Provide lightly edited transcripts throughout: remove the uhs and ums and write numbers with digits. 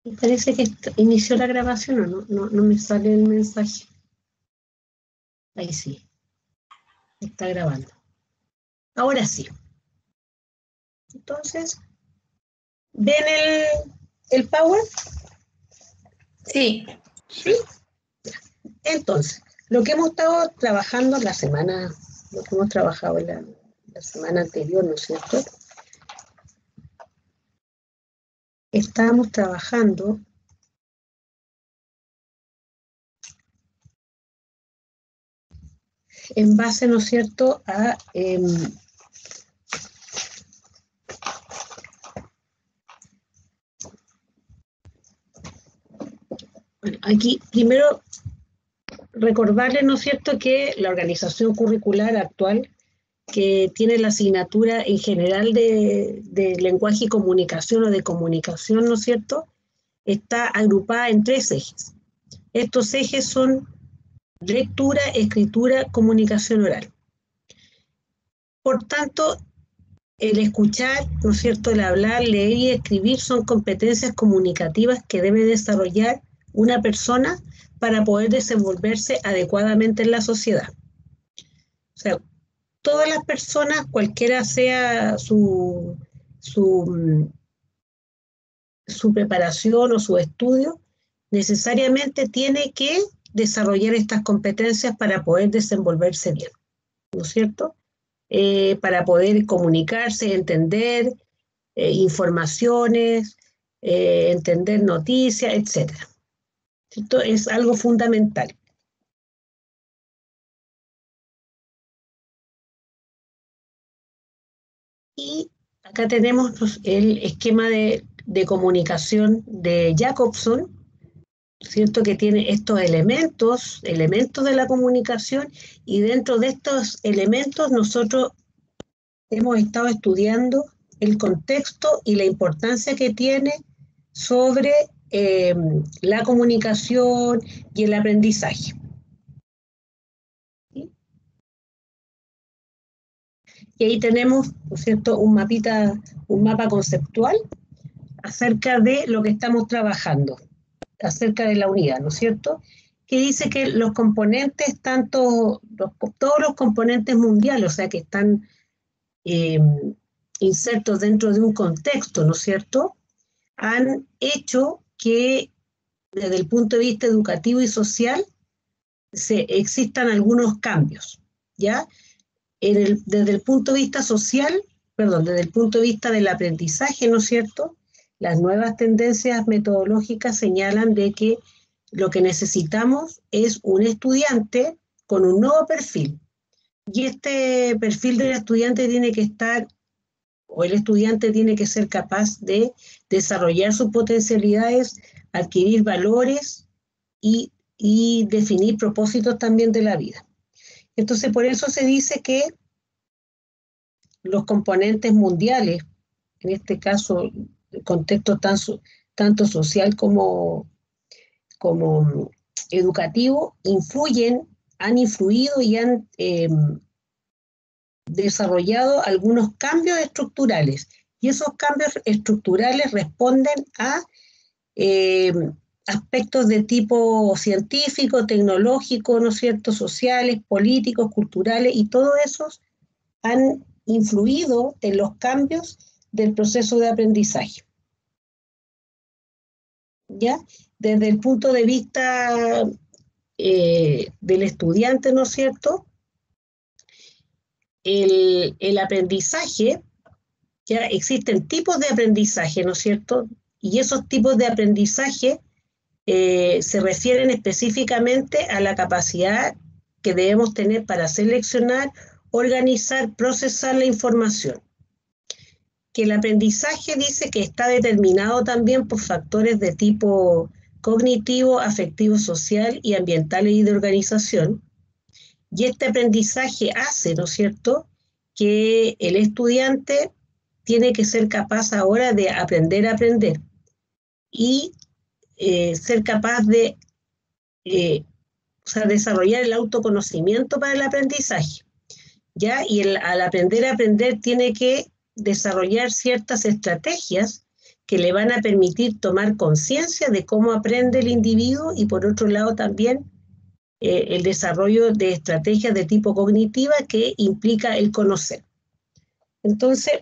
Me parece que inició la grabación o no, no me sale el mensaje. Ahí sí, está grabando. Ahora sí. Entonces, ¿ven el Power? Sí. Sí. Entonces, lo que hemos estado trabajando lo que hemos trabajado en la semana anterior, ¿no es cierto? Estábamos trabajando en base, ¿no es cierto?, a bueno, aquí primero recordarles, ¿no es cierto?, que la organización curricular actual, que tiene la asignatura en general de lenguaje y comunicación o de comunicación, ¿no es cierto?, está agrupada en 3 ejes. Estos ejes son lectura, escritura, comunicación oral. Por tanto, el escuchar, ¿no es cierto?, el hablar, leer y escribir son competencias comunicativas que debe desarrollar una persona para poder desenvolverse adecuadamente en la sociedad. O sea, todas las personas, cualquiera sea su preparación o su estudio, necesariamente tiene que desarrollar estas competencias para poder desenvolverse bien, ¿no es cierto? Para poder comunicarse, entender informaciones, entender noticias, etc. Esto es algo fundamental. Y acá tenemos el esquema de comunicación de Jacobson, ¿cierto? Que tiene estos elementos de la comunicación, y dentro de estos elementos nosotros hemos estado estudiando el contexto y la importancia que tiene sobre la comunicación y el aprendizaje. ¿Sí? Y ahí tenemos, ¿no es cierto?, un mapa conceptual acerca de lo que estamos trabajando, acerca de la unidad, ¿no es cierto?, que dice que los componentes, todos los componentes mundiales, o sea, que están insertos dentro de un contexto, ¿no es cierto?, han hecho que desde el punto de vista educativo y social existan algunos cambios, ¿ya? Desde el punto de vista social, perdón, desde el punto de vista del aprendizaje, ¿no es cierto?, las nuevas tendencias metodológicas señalan de que lo que necesitamos es un estudiante con un nuevo perfil. Y este perfil del estudiante tiene que estar, o el estudiante tiene que ser capaz de desarrollar sus potencialidades, adquirir valores y definir propósitos también de la vida. Entonces, por eso se dice que los componentes mundiales, en este caso, el contexto tanto social como educativo, han influido y han desarrollado algunos cambios estructurales. Y esos cambios estructurales responden a aspectos de tipo científico, tecnológico, ¿no es cierto?, sociales, políticos, culturales, y todos esos han influido en los cambios del proceso de aprendizaje. ¿Ya? Desde el punto de vista del estudiante, ¿no es cierto?, el aprendizaje, ya existen tipos de aprendizaje, ¿no es cierto?, y esos tipos de aprendizaje se refieren específicamente a la capacidad que debemos tener para seleccionar, organizar, procesar la información. Que el aprendizaje dice que está determinado también por factores de tipo cognitivo, afectivo, social y ambientales y de organización. Y este aprendizaje hace, ¿no es cierto?, que el estudiante tiene que ser capaz ahora de aprender a aprender y ser capaz de desarrollar el autoconocimiento para el aprendizaje, ¿ya? Y al aprender a aprender tiene que desarrollar ciertas estrategias que le van a permitir tomar conciencia de cómo aprende el individuo y por otro lado también el desarrollo de estrategias de tipo cognitiva que implica el conocer. Entonces,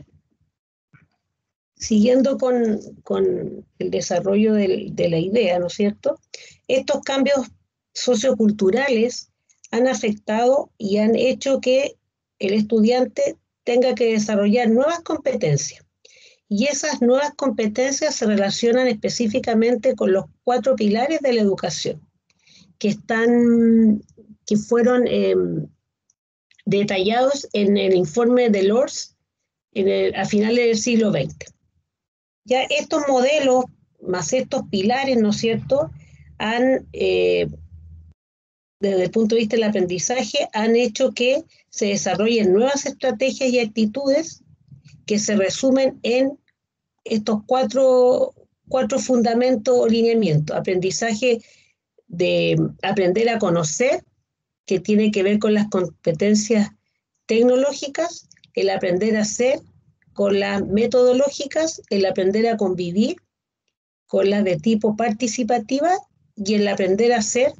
siguiendo con el desarrollo de la idea, ¿no es cierto? Estos cambios socioculturales han afectado y han hecho que el estudiante tenga que desarrollar nuevas competencias. Y esas nuevas competencias se relacionan específicamente con los 4 pilares de la educación, que fueron detallados en el informe de Lors a finales del siglo XX. Ya estos modelos, más estos pilares, ¿no es cierto?, desde el punto de vista del aprendizaje, han hecho que se desarrollen nuevas estrategias y actitudes que se resumen en estos cuatro fundamentos o lineamientos. Aprendizaje de aprender a conocer, que tiene que ver con las competencias tecnológicas, el aprender a ser con las metodológicas, el aprender a convivir con las de tipo participativa y el aprender a ser,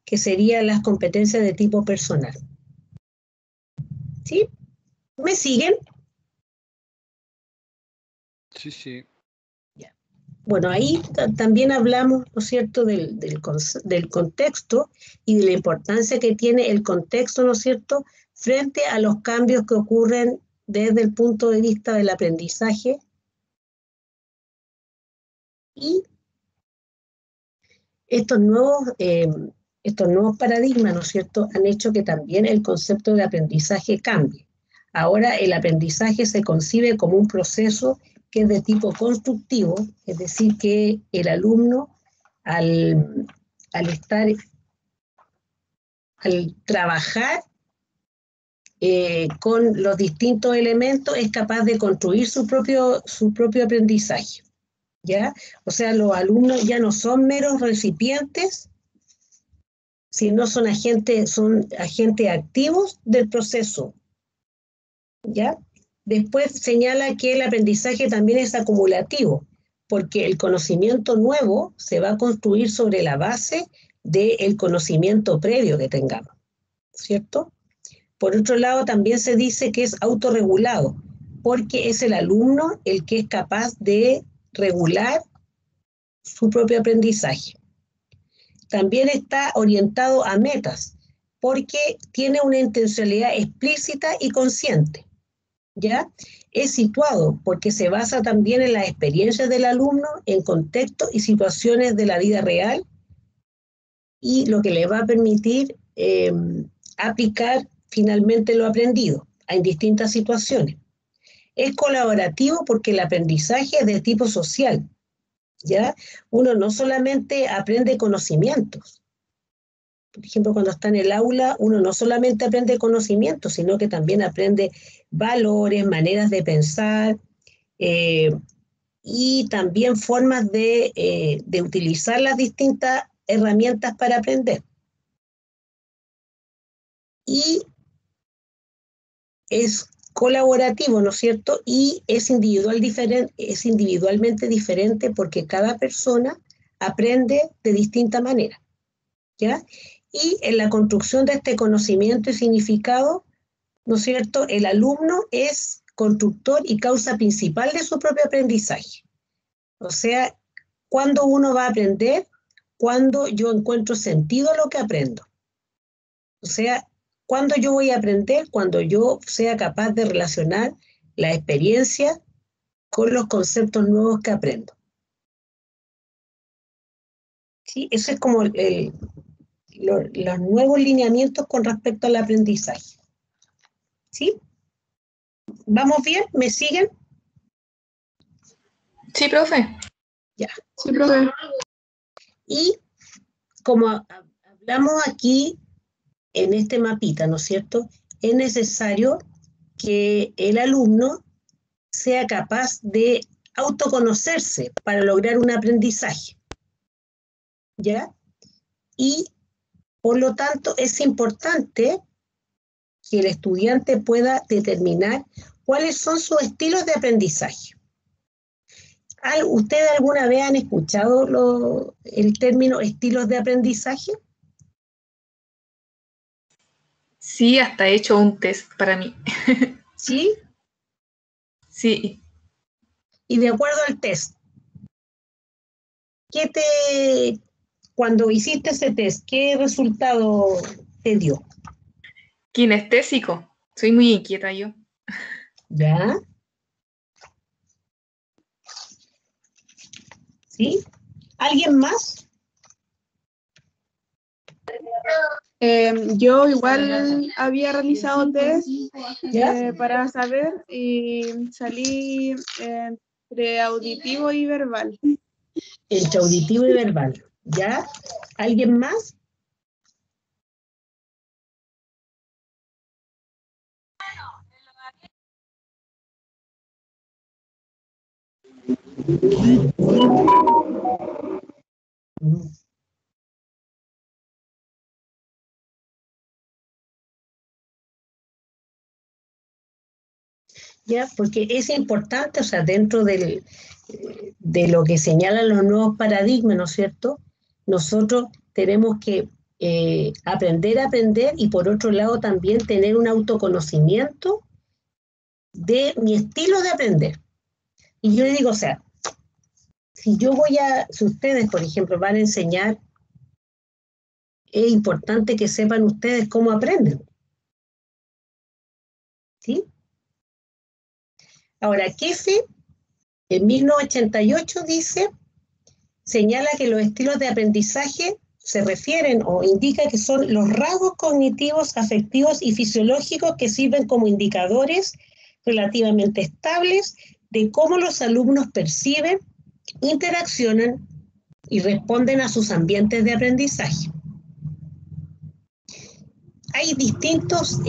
que serían las competencias de tipo personal. ¿Sí? ¿Me siguen? Sí, sí. Bueno, ahí también hablamos, ¿no es cierto?, del contexto y de la importancia que tiene el contexto, ¿no es cierto?, frente a los cambios que ocurren desde el punto de vista del aprendizaje. Y estos nuevos paradigmas, ¿no es cierto?, han hecho que también el concepto de aprendizaje cambie. Ahora el aprendizaje se concibe como un proceso que es de tipo constructivo, es decir, que el alumno al trabajar con los distintos elementos es capaz de construir su propio aprendizaje, ¿ya? O sea, los alumnos ya no son meros recipientes, sino son agentes activos del proceso, ¿ya? Después señala que el aprendizaje también es acumulativo, porque el conocimiento nuevo se va a construir sobre la base del conocimiento previo que tengamos, ¿cierto? Por otro lado, también se dice que es autorregulado, porque es el alumno el que es capaz de regular su propio aprendizaje. También está orientado a metas, porque tiene una intencionalidad explícita y consciente, ¿ya? Es situado porque se basa también en las experiencias del alumno, en contextos y situaciones de la vida real, y lo que le va a permitir aplicar finalmente lo aprendido en distintas situaciones. Es colaborativo porque el aprendizaje es de tipo social, ¿ya? Uno no solamente aprende conocimientos. Por ejemplo, cuando está en el aula, uno no solamente aprende conocimientos, sino que también aprende valores, maneras de pensar, y también formas de utilizar las distintas herramientas para aprender. Y es colaborativo, ¿no es cierto? Y es individualmente diferente porque cada persona aprende de distinta manera, ¿ya? Y en la construcción de este conocimiento y significado, ¿no es cierto?, el alumno es constructor y causa principal de su propio aprendizaje. O sea, ¿cuándo uno va a aprender? Cuando yo encuentro sentido a lo que aprendo. O sea, ¿cuándo yo voy a aprender? Cuando yo sea capaz de relacionar la experiencia con los conceptos nuevos que aprendo. ¿Sí? Eso es como los nuevos lineamientos con respecto al aprendizaje. ¿Sí? ¿Vamos bien? ¿Me siguen? Sí, profe. Ya. Sí, profe. Y como hablamos aquí en este mapita, ¿no es cierto?, es necesario que el alumno sea capaz de autoconocerse para lograr un aprendizaje, ¿ya? Y por lo tanto es importante que el estudiante pueda determinar cuáles son sus estilos de aprendizaje. ¿Ustedes alguna vez han escuchado el término estilos de aprendizaje? Sí, hasta he hecho un test para mí. ¿Sí? Sí. Y de acuerdo al test, cuando hiciste ese test, ¿qué resultado te dio? Kinestésico. Soy muy inquieta yo. ¿Ya? ¿Sí? ¿Alguien más? Yo igual había realizado test ¿Ya? para saber y salí entre auditivo y verbal. Entre auditivo y verbal. ¿Ya? ¿Alguien más? ¿Ya? Porque es importante, o sea, dentro de lo que señalan los nuevos paradigmas, ¿no es cierto? Nosotros tenemos que aprender a aprender y por otro lado también tener un autoconocimiento de mi estilo de aprender. Y yo le digo, o sea, si ustedes, por ejemplo, van a enseñar, es importante que sepan ustedes cómo aprenden, ¿sí? Ahora, Kefe, en 1988 señala que los estilos de aprendizaje se refieren o indica que son los rasgos cognitivos, afectivos y fisiológicos que sirven como indicadores relativamente estables de cómo los alumnos perciben, interaccionan y responden a sus ambientes de aprendizaje. Hay distintos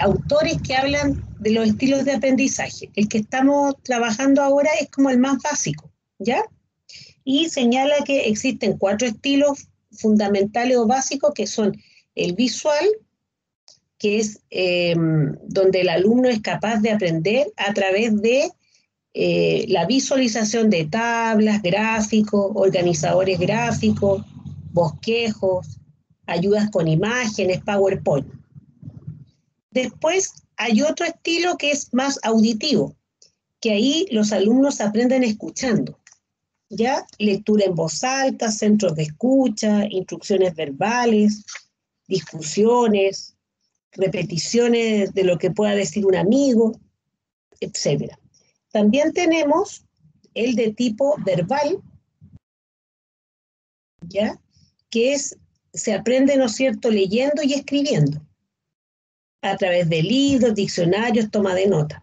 autores que hablan de los estilos de aprendizaje. El que estamos trabajando ahora es como el más básico, ¿ya? Y señala que existen 4 estilos fundamentales o básicos que son el visual, que es donde el alumno es capaz de aprender a través de la visualización de tablas, gráficos, organizadores gráficos, bosquejos, ayudas con imágenes, PowerPoint. Después hay otro estilo que es más auditivo, que ahí los alumnos aprenden escuchando. ¿Ya? Lectura en voz alta, centros de escucha, instrucciones verbales, discusiones, repeticiones de lo que pueda decir un amigo, etc. También tenemos el de tipo verbal, ¿ya? Que se aprende, ¿no es cierto?, leyendo y escribiendo, a través de libros, diccionarios, toma de nota.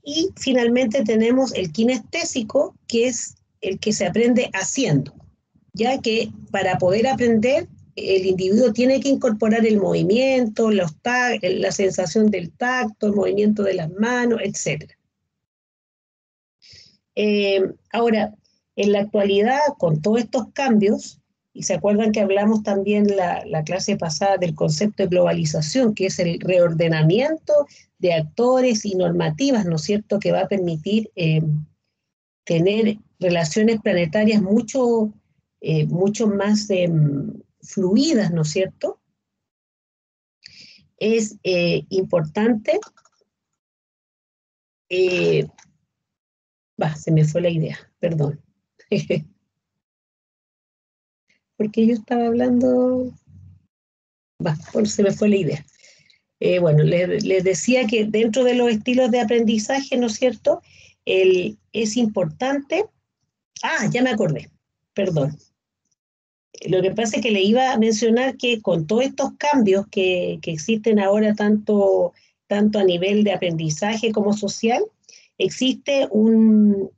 Y finalmente tenemos el kinestésico, que es el que se aprende haciendo, ya que para poder aprender el individuo tiene que incorporar el movimiento, la sensación del tacto, el movimiento de las manos, etc. Ahora, en la actualidad, con todos estos cambios, y se acuerdan que hablamos también la clase pasada del concepto de globalización, que es el reordenamiento de actores y normativas, ¿no es cierto?, que va a permitir tener relaciones planetarias mucho más fluidas, ¿no es cierto? Es importante, se me fue la idea, perdón. Porque yo estaba hablando, se me fue la idea. Bueno, les decía que dentro de los estilos de aprendizaje, ¿no es cierto? Es importante, ya me acordé, perdón. Lo que pasa es que le iba a mencionar que con todos estos cambios que existen ahora, tanto a nivel de aprendizaje como social, existe una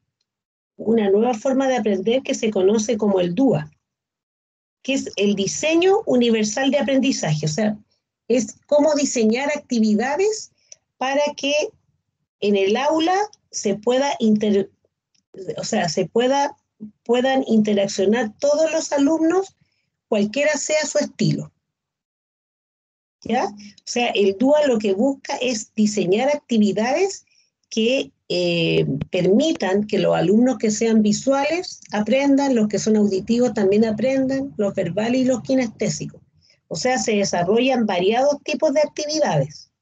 nueva forma de aprender que se conoce como el DUA, que es el diseño universal de aprendizaje. O sea, es cómo diseñar actividades para que en el aula puedan interaccionar todos los alumnos, cualquiera sea su estilo. ¿Ya? O sea, el DUA lo que busca es diseñar actividades que permitan que los alumnos que sean visuales aprendan, los que son auditivos también aprendan, los verbales y los kinestésicos. O sea, se desarrollan variados tipos de actividades.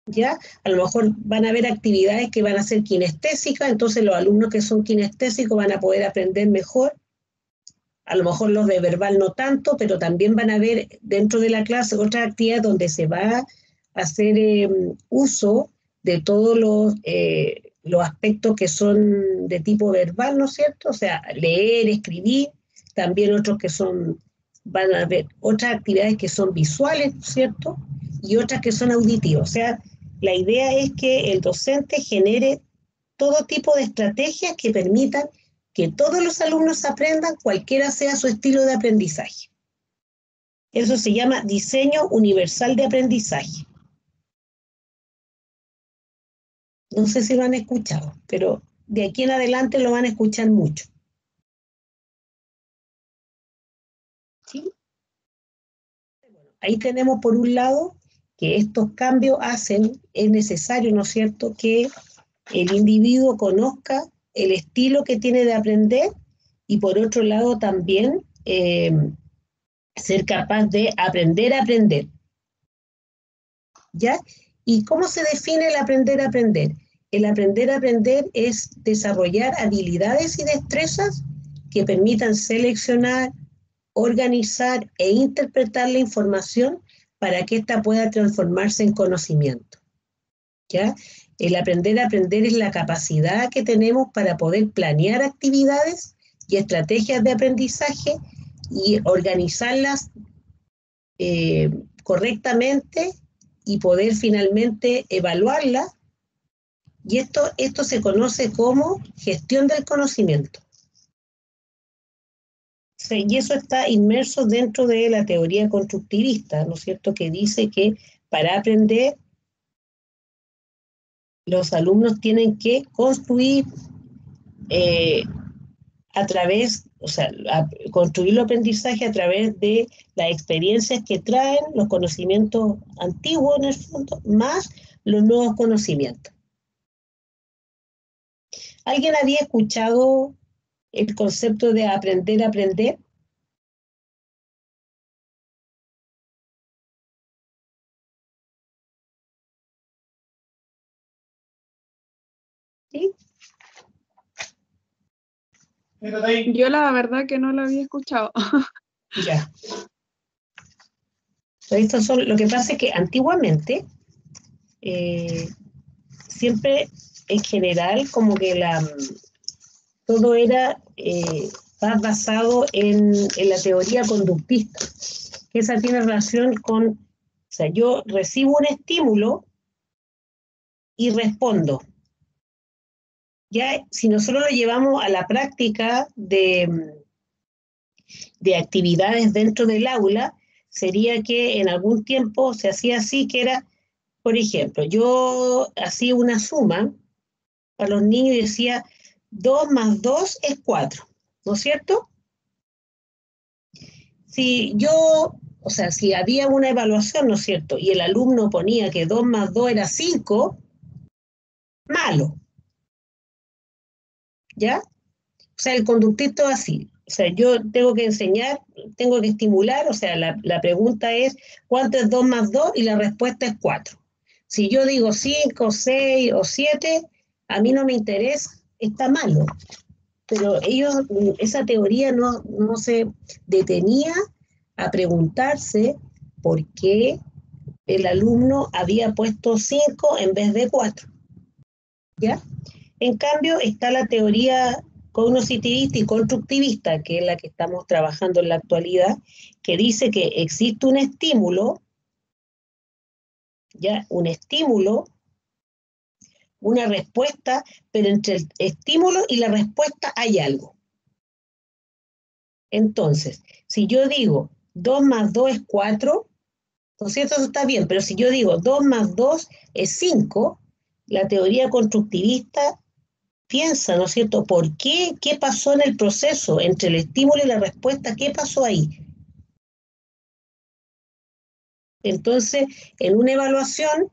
¿Ya? A lo mejor van a haber actividades que van a ser kinestésicas, entonces los alumnos que son kinestésicos van a poder aprender mejor. A lo mejor los de verbal no tanto, pero también van a haber dentro de la clase otras actividades donde se va a hacer uso de todos los aspectos que son de tipo verbal, ¿no es cierto? O sea, leer, escribir, también otros que son, van a haber otras actividades que son visuales, ¿no es cierto? Y otras que son auditivas. O sea, la idea es que el docente genere todo tipo de estrategias que permitan que todos los alumnos aprendan, cualquiera sea su estilo de aprendizaje. Eso se llama diseño universal de aprendizaje. No sé si lo han escuchado, pero de aquí en adelante lo van a escuchar mucho. ¿Sí? Bueno, ahí tenemos por un lado que estos cambios es necesario, ¿no es cierto?, que el individuo conozca el estilo que tiene de aprender y por otro lado también ser capaz de aprender a aprender. ¿Ya? ¿Y cómo se define el aprender a aprender? El aprender a aprender es desarrollar habilidades y destrezas que permitan seleccionar, organizar e interpretar la información para que ésta pueda transformarse en conocimiento. ¿Ya? El aprender a aprender es la capacidad que tenemos para poder planear actividades y estrategias de aprendizaje y organizarlas correctamente y poder finalmente evaluarla. Y esto se conoce como gestión del conocimiento. Sí, y eso está inmerso dentro de la teoría constructivista, ¿no es cierto?, que dice que para aprender los alumnos tienen que construir a través, o sea, construir el aprendizaje a través de las experiencias que traen, los conocimientos antiguos en el fondo, más los nuevos conocimientos. ¿Alguien había escuchado el concepto de aprender a aprender? ¿Sí? Yo la verdad que no lo había escuchado. Ya. Estos son, lo que pasa es que antiguamente, siempre en general, como que todo era más basado en la teoría conductista, que esa tiene relación con, o sea, yo recibo un estímulo y respondo. Ya, si nosotros lo llevamos a la práctica de actividades dentro del aula, sería que en algún tiempo se hacía así, que era, por ejemplo, yo hacía una suma para los niños y decía 2 más 2 es 4, ¿no es cierto? Si yo, o sea, si había una evaluación, ¿no es cierto?, y el alumno ponía que 2 más 2 era 5, malo, ¿ya? O sea, el conductito así. O sea, yo tengo que enseñar, tengo que estimular, o sea, la pregunta es, ¿cuánto es 2 más 2? Y la respuesta es 4. Si yo digo 5, 6 o 7, a mí no me interesa, está malo. Pero ellos, esa teoría no se detenía a preguntarse por qué el alumno había puesto 5 en vez de 4. ¿Ya? En cambio, está la teoría cognitivista y constructivista, que es la que estamos trabajando en la actualidad, que dice que existe un estímulo, ¿ya? Un estímulo, una respuesta, pero entre el estímulo y la respuesta hay algo. Entonces, si yo digo 2 más 2 es 4, ¿no es cierto? Eso está bien, pero si yo digo 2 más 2 es 5, la teoría constructivista piensa, ¿no es cierto?, ¿por qué? ¿Qué pasó en el proceso entre el estímulo y la respuesta? ¿Qué pasó ahí? Entonces, en una evaluación,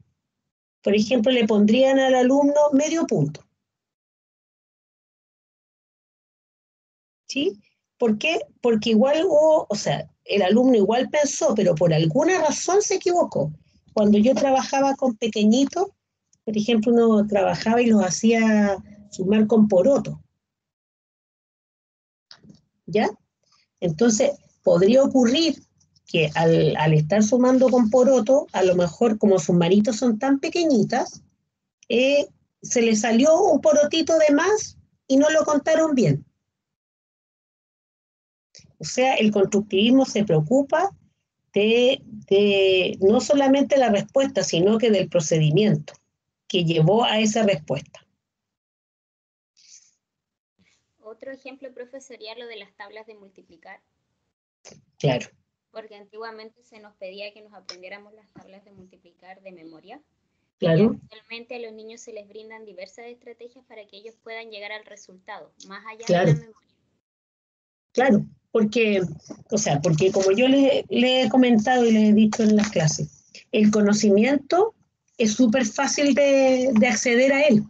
por ejemplo, le pondrían al alumno medio punto. ¿Sí? ¿Por qué? Porque igual hubo, o sea, el alumno igual pensó, pero por alguna razón se equivocó. Cuando yo trabajaba con pequeñitos, por ejemplo, uno trabajaba y los hacía sumar con poroto, ¿ya? Entonces, podría ocurrir que al estar sumando con poroto, a lo mejor como sus manitos son tan pequeñitas, se le salió un porotito de más y no lo contaron bien. O sea, el constructivismo se preocupa de no solamente la respuesta, sino que del procedimiento que llevó a esa respuesta. Otro ejemplo, profe, sería lo de las tablas de multiplicar. Claro. Porque antiguamente se nos pedía que nos aprendiéramos las tablas de multiplicar de memoria. Claro. Y actualmente a los niños se les brindan diversas estrategias para que ellos puedan llegar al resultado, más allá de la memoria. Claro, porque como yo le he comentado y les he dicho en las clases, el conocimiento es súper fácil de acceder a él,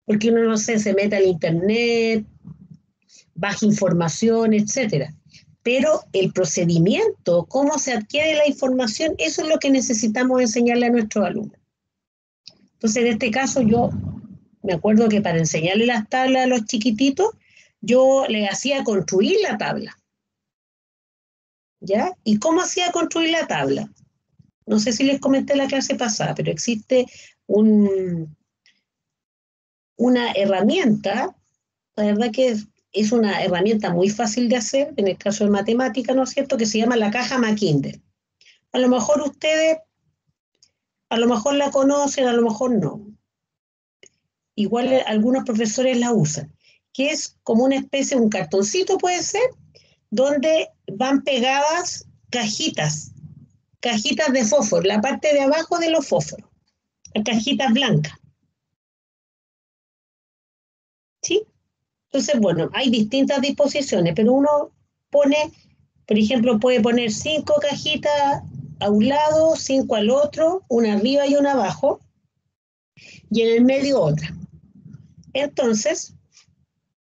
porque uno, no sé, se mete al internet, baja información, etcétera. Pero el procedimiento, cómo se adquiere la información, eso es lo que necesitamos enseñarle a nuestros alumnos. Entonces, en este caso, yo me acuerdo que para enseñarle las tablas a los chiquititos, yo les hacía construir la tabla. ¿Ya? ¿Y cómo hacía construir la tabla? No sé si les comenté en la clase pasada, pero existe una herramienta, la verdad que es una herramienta muy fácil de hacer, en el caso de matemática, ¿no es cierto?, que se llama la caja Mackinder. A lo mejor ustedes, a lo mejor la conocen, a lo mejor no. Igual algunos profesores la usan, que es como una especie, un cartoncito puede ser, donde van pegadas cajitas de fósforo, la parte de abajo de los fósforos, las cajitas blancas. ¿Sí? Entonces, bueno, hay distintas disposiciones, pero uno pone, por ejemplo, puede poner 5 cajitas a un lado, 5 al otro, una arriba y una abajo, y en el medio otra. Entonces,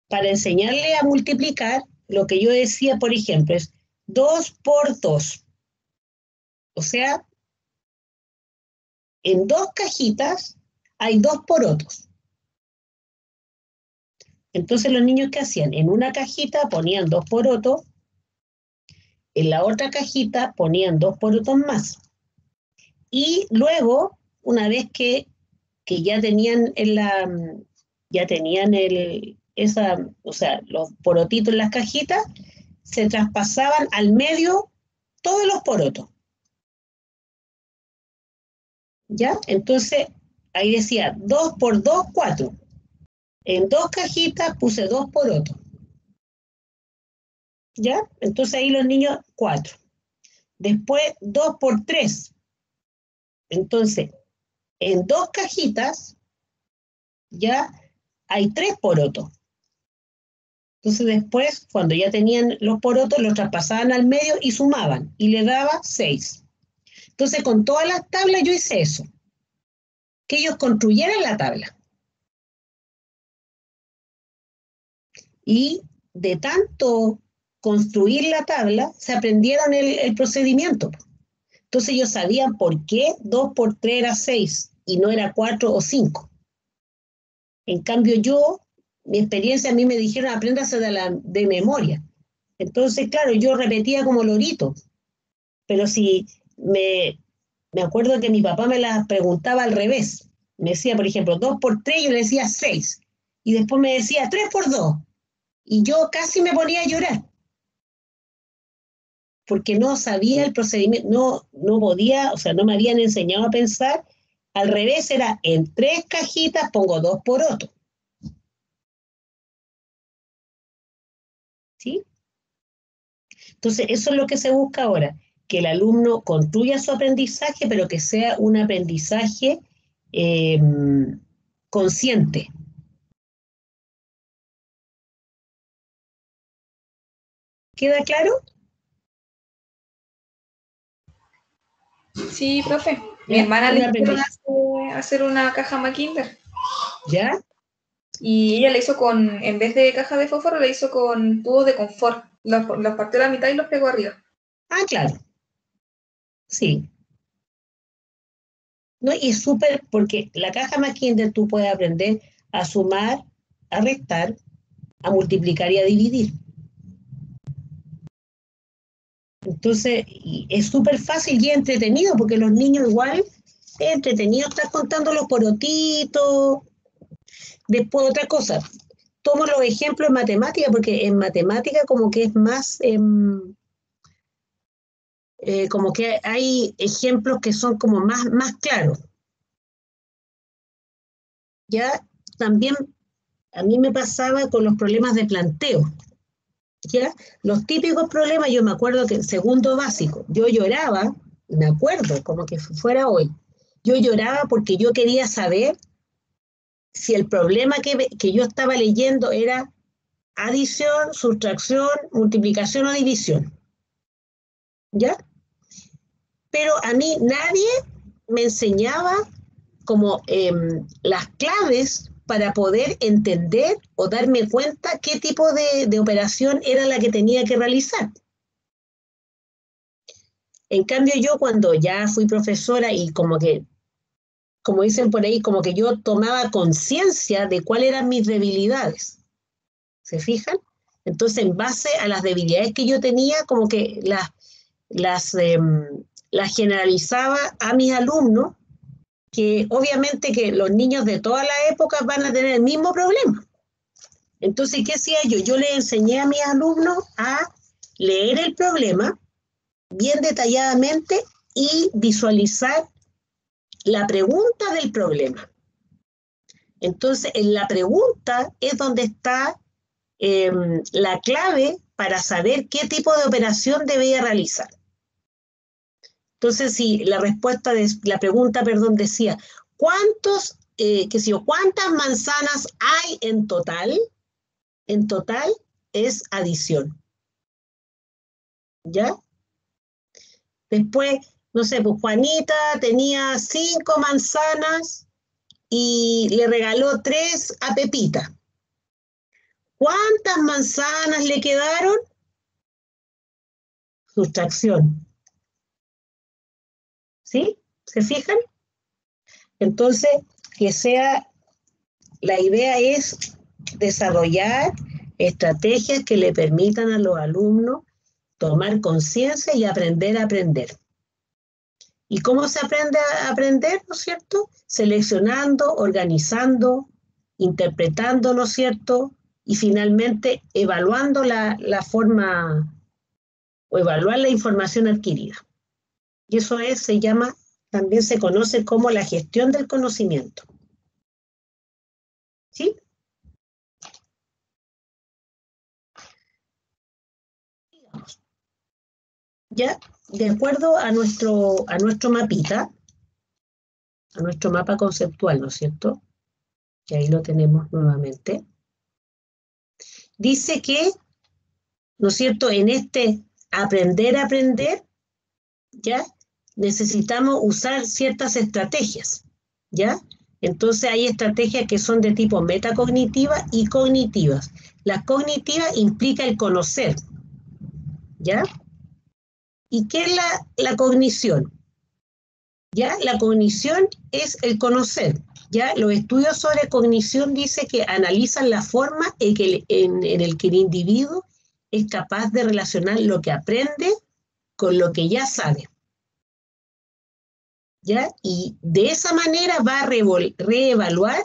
para enseñarle a multiplicar, lo que yo decía, por ejemplo, es 2 por 2. O sea, en 2 cajitas hay 2 porotos. Entonces los niños, ¿qué hacían? En una cajita ponían 2 porotos, en la otra cajita ponían 2 porotos más. Y luego, una vez que ya tenían los porotitos en las cajitas, se traspasaban al medio todos los porotos. ¿Ya? Entonces, ahí decía 2 por 2, 4. En 2 cajitas puse 2 porotos. ¿Ya? Entonces ahí los niños, 4. Después 2 por 3. Entonces, en 2 cajitas ya hay 3 porotos. Entonces después, cuando ya tenían los porotos, los traspasaban al medio y sumaban, y le daba 6. Entonces, con todas las tablas yo hice eso, que ellos construyeran la tabla. Y de tanto construir la tabla, se aprendieron el procedimiento. Entonces ellos sabían por qué 2 por 3 era 6 y no era 4 o 5. En cambio mi experiencia, a mí me dijeron, apréndase de memoria. Entonces, claro, yo repetía como lorito. Pero si me acuerdo que mi papá me las preguntaba al revés. Me decía, por ejemplo, 2 por 3, yo le decía 6. Y después me decía 3 por 2. Y yo casi me ponía a llorar. Porque no sabía el procedimiento, no podía, o sea, no me habían enseñado a pensar. Al revés era, en 3 cajitas pongo 2 porotos. ¿Sí? Entonces, eso es lo que se busca ahora, que el alumno construya su aprendizaje, pero que sea un aprendizaje consciente. ¿Queda claro? Sí, profe. Mi ¿Ya? hermana le hicieron hace hacer una caja Mackinder. ¿Ya? Y ella la hizo en vez de caja de fósforo, la hizo con tubos de confort. Los partió a la mitad y los pegó arriba. Ah, claro. Sí. No, y es súper, porque la caja Mackinder tú puedes aprender a sumar, a restar, a multiplicar y a dividir. Entonces, y es súper fácil y entretenido, porque los niños igual es entretenido estar contando los porotitos. Después otra cosa, tomo los ejemplos en matemática, porque en matemática como que es más, como que hay ejemplos que son como más claros. Ya también a mí me pasaba con los problemas de planteo. ¿Ya? Los típicos problemas, yo me acuerdo que en segundo básico, yo lloraba, me acuerdo como que fuera hoy, yo lloraba porque yo quería saber si el problema que yo estaba leyendo era adición, sustracción, multiplicación o división. ¿Ya? Pero a mí nadie me enseñaba como las claves para poder entender o darme cuenta qué tipo de operación era la que tenía que realizar. En cambio, yo cuando ya fui profesora y como que, como dicen por ahí, como que yo tomaba conciencia de cuáles eran mis debilidades. ¿Se fijan? Entonces, en base a las debilidades que yo tenía, como que las generalizaba a mis alumnos, que obviamente que los niños de todas las épocas van a tener el mismo problema. Entonces, ¿qué hacía yo? Yo les enseñé a mis alumnos a leer el problema bien detalladamente y visualizar la pregunta del problema. Entonces, en la pregunta es donde está la clave para saber qué tipo de operación debía realizar. Entonces, si la respuesta de la pregunta, decía, ¿cuántas manzanas hay en total? En total es adición. ¿Ya? Después, no sé, pues Juanita tenía 5 manzanas y le regaló 3 a Pepita. ¿Cuántas manzanas le quedaron? Sustracción. ¿Sí? ¿Se fijan? Entonces, la idea es desarrollar estrategias que le permitan a los alumnos tomar conciencia y aprender a aprender. ¿Y cómo se aprende a aprender, no es cierto? Seleccionando, organizando, interpretando, ¿no es cierto? Y finalmente evaluando la forma o evaluar la información adquirida. Y eso también se conoce como la gestión del conocimiento. ¿Sí? Ya, de acuerdo a nuestro mapita, a nuestro mapa conceptual, ¿no es cierto? Y ahí lo tenemos nuevamente. Dice que, ¿no es cierto?, en este aprender a aprender, ¿ya? Necesitamos usar ciertas estrategias, ¿ya? Entonces hay estrategias que son de tipo metacognitiva y cognitivas. La cognitiva implica el conocer, ¿ya? ¿Y qué es la cognición? ¿Ya? La cognición es el conocer. ¿Ya? Los estudios sobre cognición dicen que analizan la forma en el que el individuo es capaz de relacionar lo que aprende con lo que ya sabe. ¿Ya? Y de esa manera va a reevaluar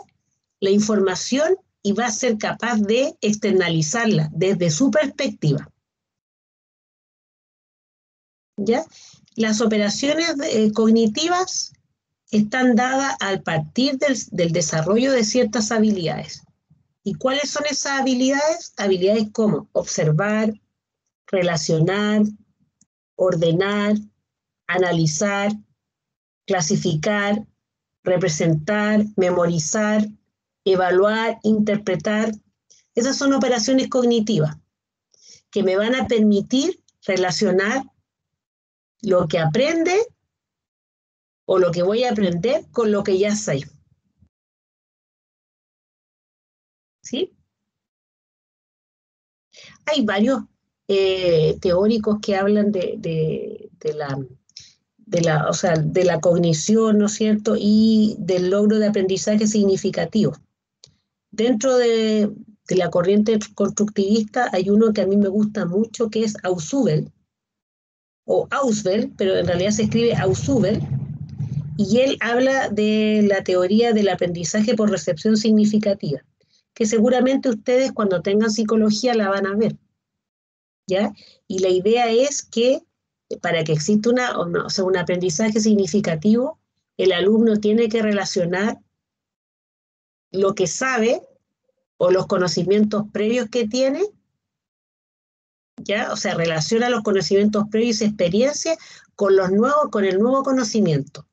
la información y va a ser capaz de externalizarla desde su perspectiva. ¿Ya? Las operaciones cognitivas están dadas a partir del desarrollo de ciertas habilidades. ¿Y cuáles son esas habilidades? Habilidades como observar, relacionar, ordenar, analizar, clasificar, representar, memorizar, evaluar, interpretar. Esas son operaciones cognitivas que me van a permitir relacionar lo que aprende o lo que voy a aprender con lo que ya sé. ¿Sí? Hay varios teóricos que hablan de la cognición, ¿no es cierto?, y del logro de aprendizaje significativo. Dentro de la corriente constructivista hay uno que a mí me gusta mucho, que es Ausubel, o Ausubel, pero en realidad se escribe Ausubel, y él habla de la teoría del aprendizaje por recepción significativa, que seguramente ustedes cuando tengan psicología la van a ver, ¿ya? Y la idea es que para que exista un aprendizaje significativo, el alumno tiene que relacionar lo que sabe o los conocimientos previos que tiene, ¿ya? O sea, relaciona los conocimientos previos y experiencias con el nuevo conocimiento.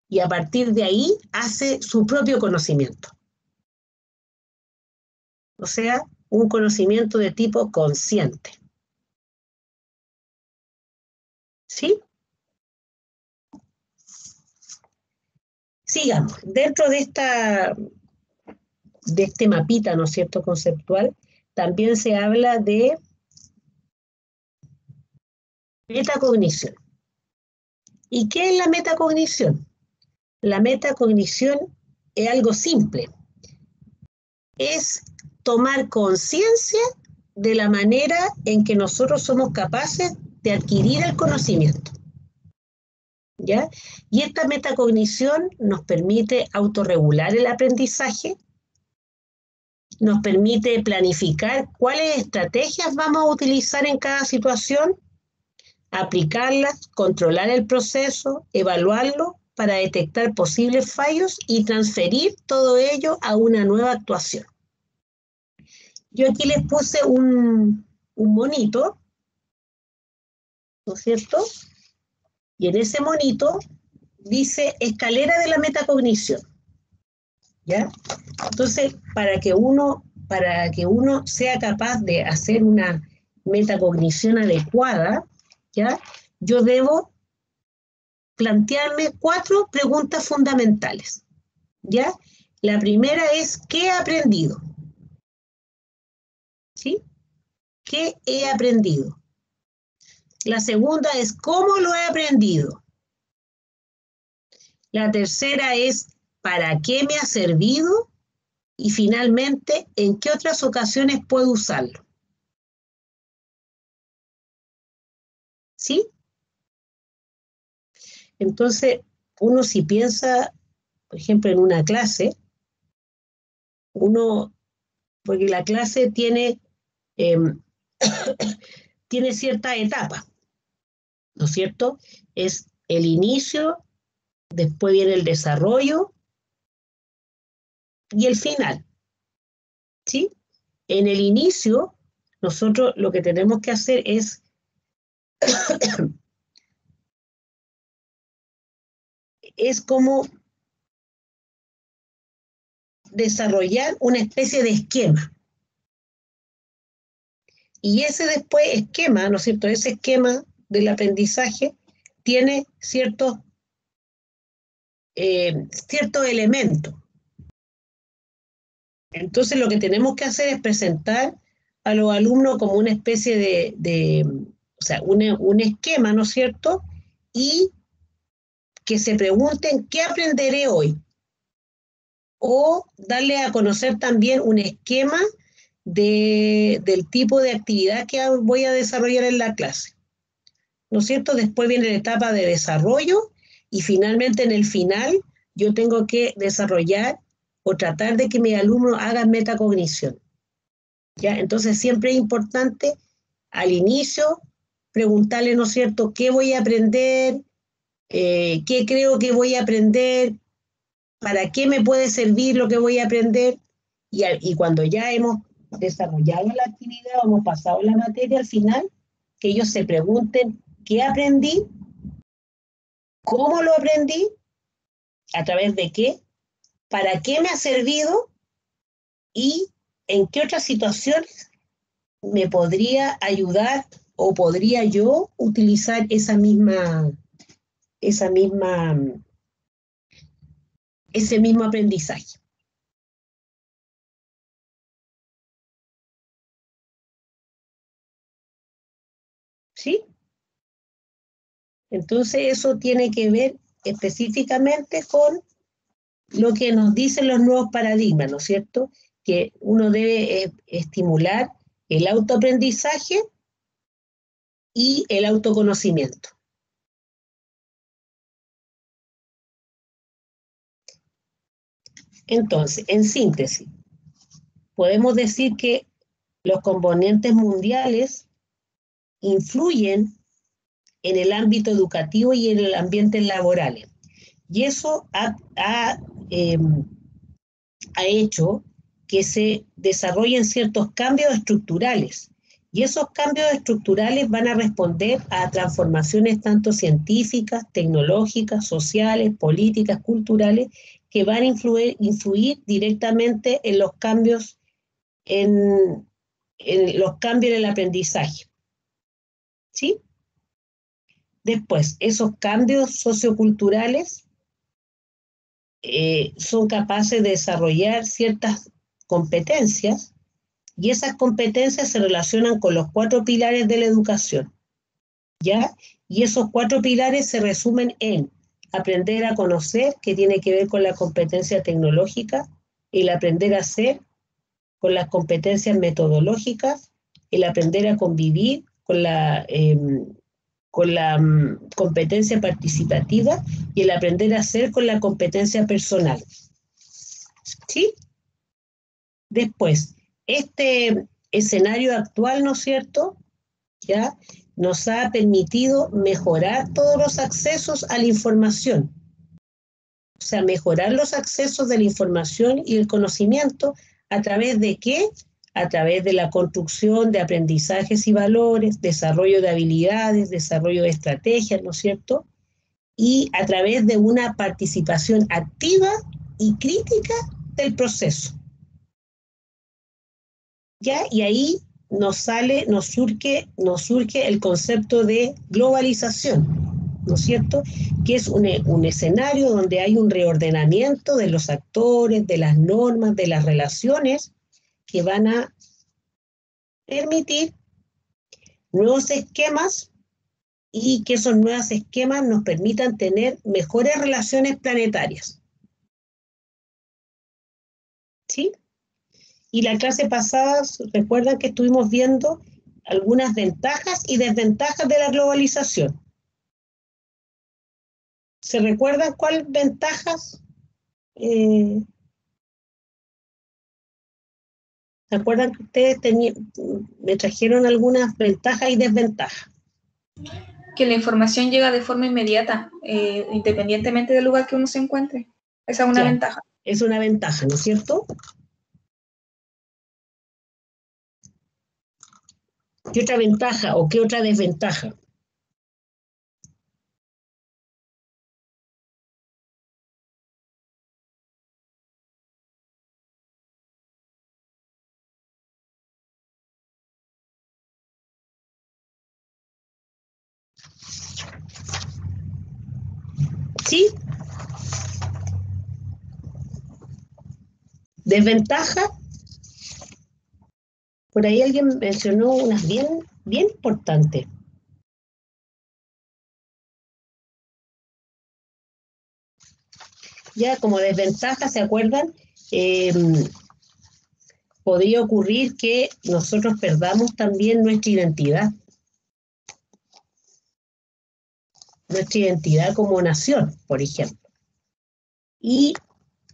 Y a partir de ahí hace su propio conocimiento. O sea, un conocimiento de tipo consciente. ¿Sí? Sigamos. Dentro de este mapita, ¿no es cierto?, conceptual, también se habla de metacognición. ¿Y qué es la metacognición? La metacognición es algo simple. Es tomar conciencia de la manera en que nosotros somos capaces de adquirir el conocimiento. ¿Ya? Y esta metacognición nos permite autorregular el aprendizaje, nos permite planificar cuáles estrategias vamos a utilizar en cada situación, aplicarlas, controlar el proceso, evaluarlo para detectar posibles fallos y transferir todo ello a una nueva actuación. Yo aquí les puse un monito, ¿no es cierto? Y en ese monito dice escalera de la metacognición, ¿ya? Entonces, para que uno sea capaz de hacer una metacognición adecuada, ¿ya? Yo debo plantearme 4 preguntas fundamentales, ¿ya? La primera es, ¿qué he aprendido? ¿Sí? ¿Qué he aprendido? La segunda es, ¿cómo lo he aprendido? La tercera es, ¿para qué me ha servido? Y finalmente, ¿en qué otras ocasiones puedo usarlo? ¿Sí? Entonces, uno si piensa, por ejemplo, en una clase, porque la clase tiene cierta etapa, ¿no es cierto? Es el inicio, después viene el desarrollo y el final, ¿sí? En el inicio, nosotros lo que tenemos que hacer es como desarrollar una especie de esquema. Y ese después esquema, ¿no es cierto? Ese esquema del aprendizaje tiene ciertos elementos. Entonces lo que tenemos que hacer es presentar a los alumnos como una especie un esquema, ¿no es cierto? Y que se pregunten, ¿qué aprenderé hoy? O darle a conocer también un esquema del tipo de actividad que voy a desarrollar en la clase, ¿no es cierto? Después viene la etapa de desarrollo y finalmente en el final yo tengo que desarrollar o tratar de que mis alumnos hagan metacognición, ¿ya? Entonces siempre es importante al inicio preguntarle, ¿no es cierto?, ¿qué voy a aprender? ¿Qué creo que voy a aprender? ¿Para qué me puede servir lo que voy a aprender? Y cuando ya hemos desarrollado la actividad, hemos pasado la materia, al final, que ellos se pregunten, ¿qué aprendí? ¿Cómo lo aprendí? ¿A través de qué? ¿Para qué me ha servido? ¿Y en qué otras situaciones me podría ayudar o podría yo utilizar esa misma ese mismo aprendizaje. ¿Sí? Entonces eso tiene que ver específicamente con lo que nos dicen los nuevos paradigmas, ¿no es cierto? Que uno debe estimular el autoaprendizaje y el autoconocimiento. Entonces, en síntesis, podemos decir que los componentes mundiales influyen en el ámbito educativo y en el ambiente laboral. Y eso ha hecho que se desarrollen ciertos cambios estructurales. Y esos cambios estructurales van a responder a transformaciones tanto científicas, tecnológicas, sociales, políticas, culturales, que van a influir directamente en los cambios en el aprendizaje. ¿Sí? Después, esos cambios socioculturales son capaces de desarrollar ciertas competencias, y esas competencias se relacionan con los 4 pilares de la educación, ¿ya? Y esos 4 pilares se resumen en aprender a conocer, que tiene que ver con la competencia tecnológica, el aprender a hacer, con las competencias metodológicas, el aprender a convivir, con la competencia participativa, y el aprender a hacer con la competencia personal. ¿Sí? Después, este escenario actual, ¿no es cierto?, ya nos ha permitido mejorar todos los accesos a la información. O sea, mejorar los accesos de la información y el conocimiento, ¿a través de qué? A través de la construcción de aprendizajes y valores, desarrollo de habilidades, desarrollo de estrategias, ¿no es cierto? Y a través de una participación activa y crítica del proceso. ¿Ya? Y ahí nos surge el concepto de globalización, ¿no es cierto? Que es un escenario donde hay un reordenamiento de los actores, de las normas, de las relaciones, que van a permitir nuevos esquemas, y que esos nuevos esquemas nos permitan tener mejores relaciones planetarias. ¿Sí? Y la clase pasada, recuerdan que estuvimos viendo algunas ventajas y desventajas de la globalización. ¿Se recuerdan cuáles ventajas? ¿Se acuerdan que ustedes me trajeron algunas ventajas y desventajas? Que la información llega de forma inmediata, independientemente del lugar que uno se encuentre. Esa es una ventaja. Es una ventaja, ¿no es cierto? ¿Qué otra ventaja o qué otra desventaja? ¿Sí? Desventaja. Por ahí alguien mencionó unas bien importantes. Ya como desventaja, ¿se acuerdan? Podría ocurrir que nosotros perdamos también nuestra identidad. Nuestra identidad como nación, por ejemplo. Y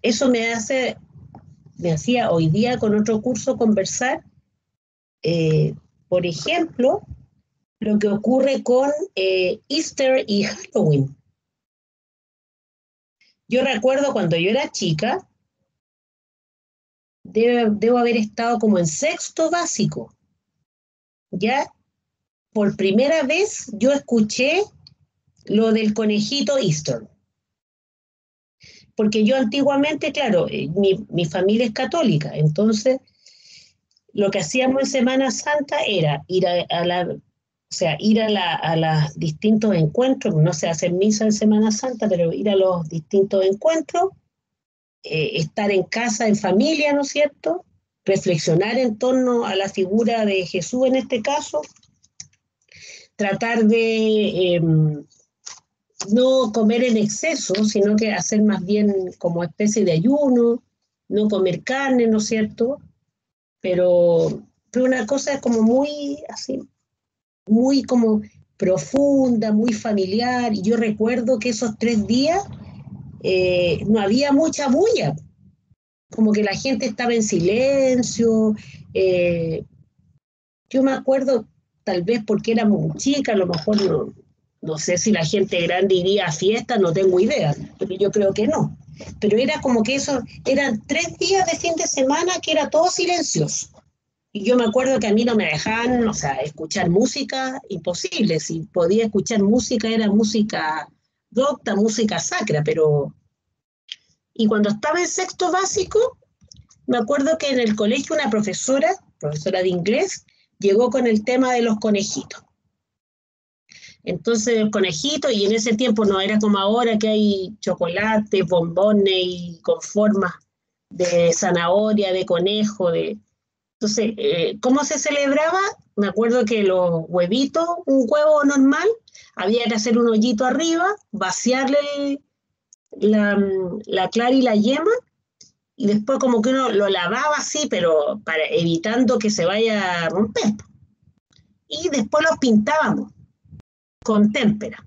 eso me hacía hoy día con otro curso conversar, por ejemplo, lo que ocurre con Easter y Halloween. Yo recuerdo cuando yo era chica, debo haber estado como en 6º básico. Ya por primera vez yo escuché lo del conejito Easter. Porque yo antiguamente, claro, mi familia es católica, entonces lo que hacíamos en Semana Santa era ir a los distintos encuentros. No se hace misa en Semana Santa, pero ir a los distintos encuentros estar en casa, en familia, ¿no es cierto? Reflexionar en torno a la figura de Jesús en este caso, tratar de no comer en exceso, sino que hacer más bien como especie de ayuno, no comer carne, ¿no es cierto? Pero una cosa como muy así, muy como profunda, muy familiar. Y yo recuerdo que esos 3 días no había mucha bulla, como que la gente estaba en silencio. Yo me acuerdo, tal vez porque era muy chica, a lo mejor no sé si la gente grande iría a fiesta, no tengo idea, pero yo creo que no. Pero era como que eso, eran 3 días de fin de semana que era todo silencioso. Y yo me acuerdo que a mí no me dejaban, o sea, escuchar música, imposible. Si podía escuchar música, era música docta, música sacra, pero... Y cuando estaba en sexto básico, me acuerdo que en el colegio una profesora de inglés, llegó con el tema de los conejitos. Entonces, el conejito, y en ese tiempo no era como ahora que hay chocolate, bombones y con formas de zanahoria, de conejo, de... Entonces, ¿cómo se celebraba? Me acuerdo que los huevitos, un huevo normal, había que hacer un hoyito arriba, vaciarle la clara y la yema, y después como que uno lo lavaba así, pero para evitando que se vaya a romper. Y después los pintábamos con témpera.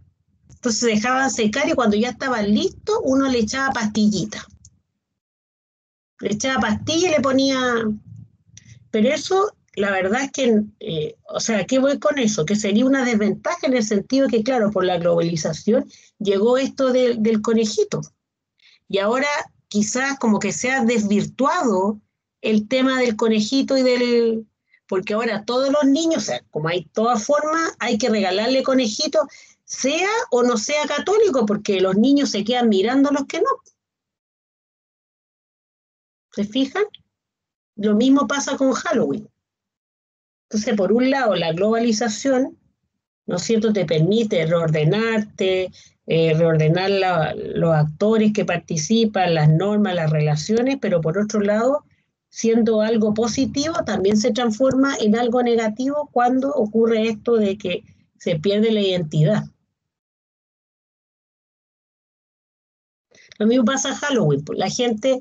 Entonces se dejaban secar y cuando ya estaban listos, uno le echaba pastillita. Le echaba pastilla y le ponía... Pero eso, la verdad es que, o sea, ¿qué voy con eso? Que sería una desventaja en el sentido que, claro, por la globalización llegó esto del conejito. Y ahora quizás como que se ha desvirtuado el tema del conejito y del... Porque ahora todos los niños, o sea, como hay todas formas, hay que regalarle conejitos, sea o no sea católico, porque los niños se quedan mirando a los que no. ¿Se fijan? Lo mismo pasa con Halloween. Entonces, por un lado, la globalización, ¿no es cierto?, te permite reordenarte, reordenar los actores que participan, las normas, las relaciones, pero por otro lado, siendo algo positivo, también se transforma en algo negativo cuando ocurre esto de que se pierde la identidad. Lo mismo pasa a Halloween, pues la gente,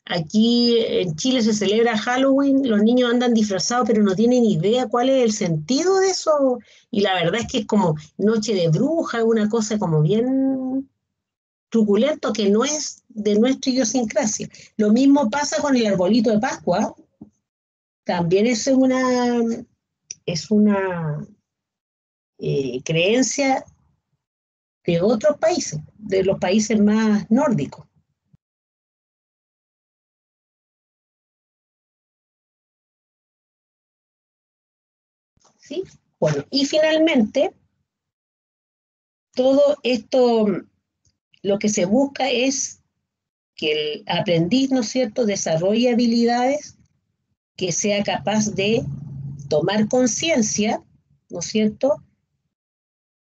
aquí en Chile se celebra Halloween, los niños andan disfrazados, pero no tienen idea cuál es el sentido de eso, y la verdad es que es como noche de bruja, una cosa como bien truculento que no es de nuestra idiosincrasia. Lo mismo pasa con el arbolito de Pascua, también es una creencia de otros países, de los países más nórdicos. ¿Sí? Bueno, y finalmente, todo esto, lo que se busca es que el aprendiz, ¿no es cierto?, desarrolle habilidades, que sea capaz de tomar conciencia, ¿no es cierto?,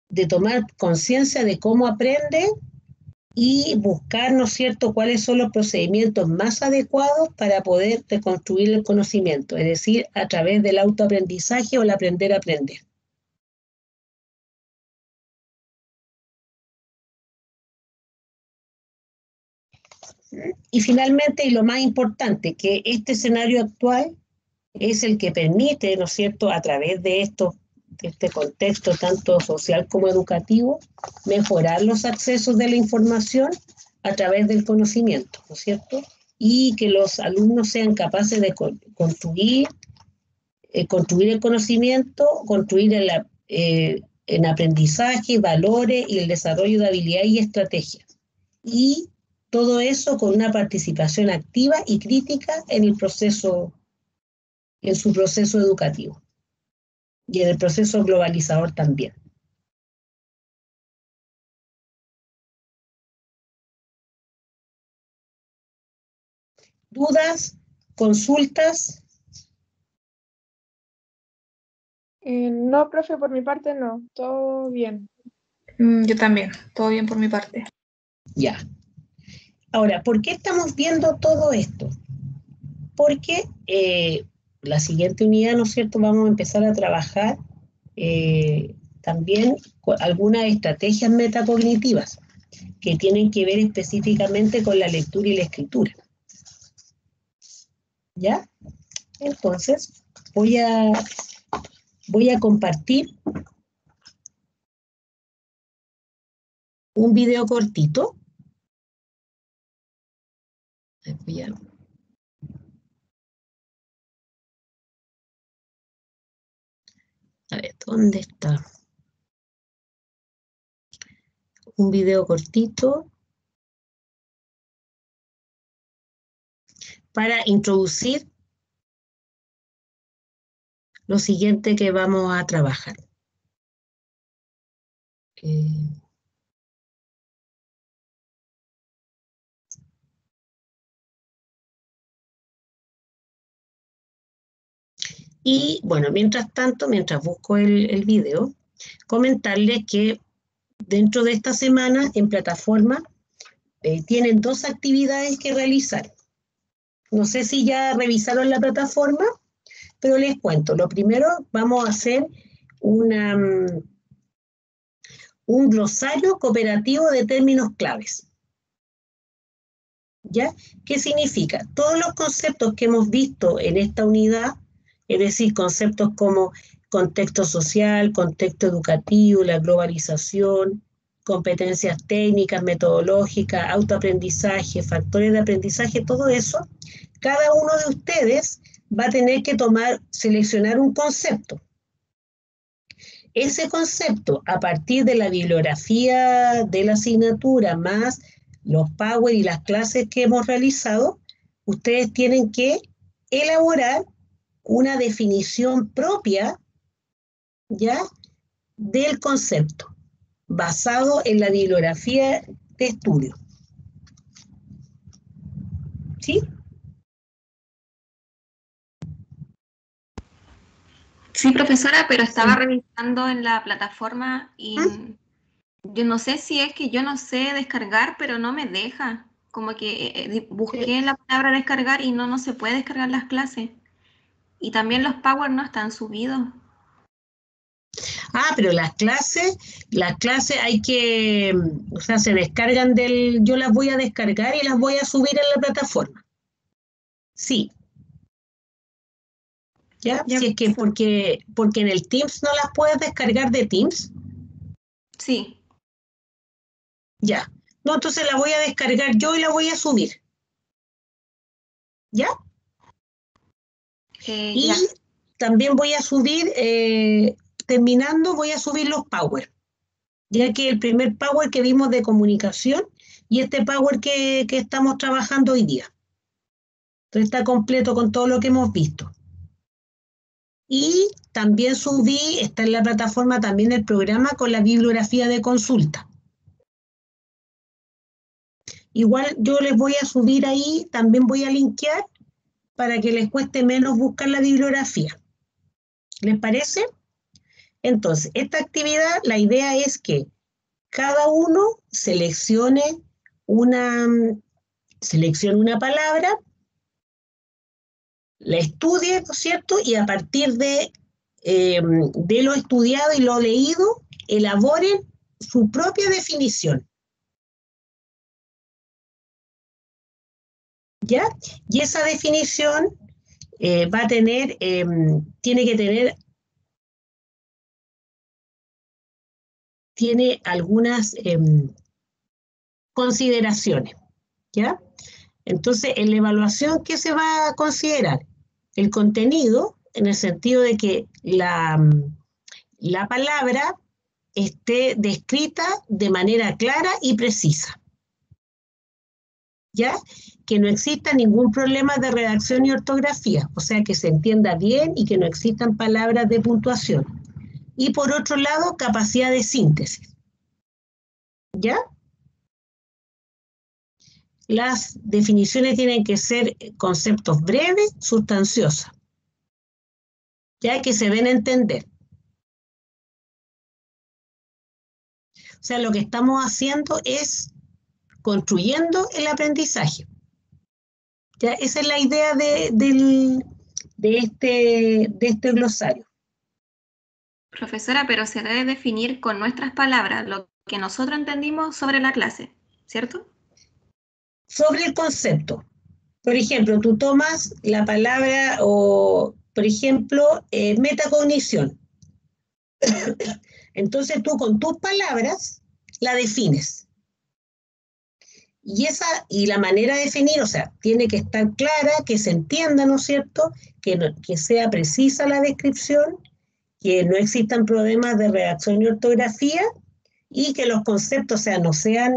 de tomar conciencia de cómo aprende y buscar, ¿no es cierto?, cuáles son los procedimientos más adecuados para poder reconstruir el conocimiento, es decir, a través del autoaprendizaje o el aprender a aprender. Y finalmente, y lo más importante, que este escenario actual es el que permite, ¿no es cierto?, a través de este contexto tanto social como educativo, mejorar los accesos de la información a través del conocimiento, ¿no es cierto? Y que los alumnos sean capaces de construir el conocimiento, construir en aprendizaje, valores y el desarrollo de habilidades y estrategias. Y todo eso con una participación activa y crítica en su proceso educativo y en el proceso globalizador también. ¿Dudas? ¿Consultas? No, profe, por mi parte no, todo bien. Yo también, todo bien por mi parte. Ya. Ahora, ¿por qué estamos viendo todo esto? Porque la siguiente unidad, ¿no es cierto?, vamos a empezar a trabajar también con algunas estrategias metacognitivas que tienen que ver específicamente con la lectura y la escritura. ¿Ya? Entonces, voy a compartir un video cortito. A ver, ¿dónde está? Un video cortito para introducir lo siguiente que vamos a trabajar. Y bueno, mientras tanto, mientras busco el video, comentarles que dentro de esta semana en plataforma tienen 2 actividades que realizar. No sé si ya revisaron la plataforma, pero les cuento. Lo primero, vamos a hacer un glosario cooperativo de términos claves. ¿Ya? ¿Qué significa? Todos los conceptos que hemos visto en esta unidad, es decir, conceptos como contexto social, contexto educativo, la globalización, competencias técnicas, metodológicas, autoaprendizaje, factores de aprendizaje, todo eso, cada uno de ustedes va a tener que seleccionar un concepto. Ese concepto, a partir de la bibliografía de la asignatura, más los Power y las clases que hemos realizado, ustedes tienen que elaborar una definición propia, ¿ya?, del concepto, basado en la bibliografía de estudio. ¿Sí? Sí, profesora, pero estaba revisando en la plataforma y yo no sé si es que yo no sé descargar, pero no me deja. Como que busqué la palabra descargar y no se puede descargar las clases. Y también los Power no están subidos. Ah, pero las clases hay que, o sea, se descargan yo las voy a descargar y las voy a subir en la plataforma. Sí. ¿Ya? Si es que porque en el Teams no las puedes descargar de Teams. Sí. Ya. No, entonces la voy a descargar yo y la voy a subir. ¿Ya? Y ya. también voy a subir, terminando, voy a subir los Power. Ya que el primer Power que vimos de comunicación y este Power que estamos trabajando hoy día. Entonces está completo con todo lo que hemos visto. Y también subí, está en la plataforma también el programa con la bibliografía de consulta. Igual yo les voy a subir ahí, también voy a linkear para que les cueste menos buscar la bibliografía. ¿Les parece? Entonces, esta actividad, la idea es que cada uno seleccione una palabra, la estudie, ¿no es cierto? Y a partir de lo estudiado y lo leído, elaboren su propia definición. ¿Ya? Y esa definición va a tener, tiene algunas consideraciones, ¿ya? Entonces, en la evaluación, ¿qué se va a considerar? El contenido, en el sentido de que la palabra esté descrita de manera clara y precisa, ¿ya? Que no exista ningún problema de redacción y ortografía, o sea, que se entienda bien y que no existan palabras de puntuación. Y por otro lado, capacidad de síntesis, ¿ya? Las definiciones tienen que ser conceptos breves, sustanciosos, ya que se den a entender. O sea, lo que estamos haciendo es construyendo el aprendizaje. ¿Ya? Esa es la idea de este glosario. Profesora, pero se debe definir con nuestras palabras lo que nosotros entendimos sobre la clase, ¿cierto? Sobre el concepto. Por ejemplo, tú tomas la palabra, o, por ejemplo, metacognición. Entonces tú con tus palabras la defines. Y la manera de definir, o sea, tiene que estar clara, que se entienda, ¿no es cierto? Que sea precisa la descripción, que no existan problemas de redacción y ortografía, y que los conceptos, o sea, no sean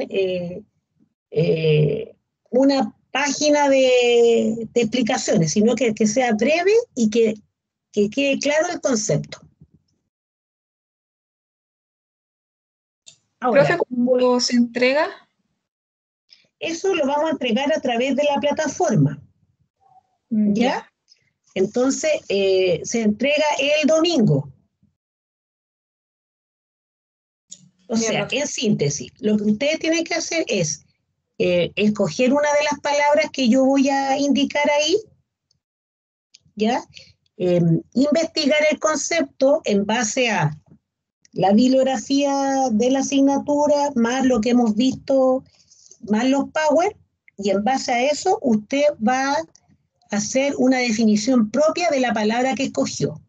una página de explicaciones, sino que sea breve y que quede claro el concepto. Ahora, Profe, ¿cómo se entrega? eso lo vamos a entregar a través de la plataforma, ¿ya? Entonces, se entrega el domingo. O sea, en síntesis, lo que ustedes tienen que hacer es escoger una de las palabras que yo voy a indicar ahí, ¿ya? Investigar el concepto en base a la bibliografía de la asignatura, más lo que hemos visto, más los Power, y en base a eso usted va a hacer una definición propia de la palabra que escogió.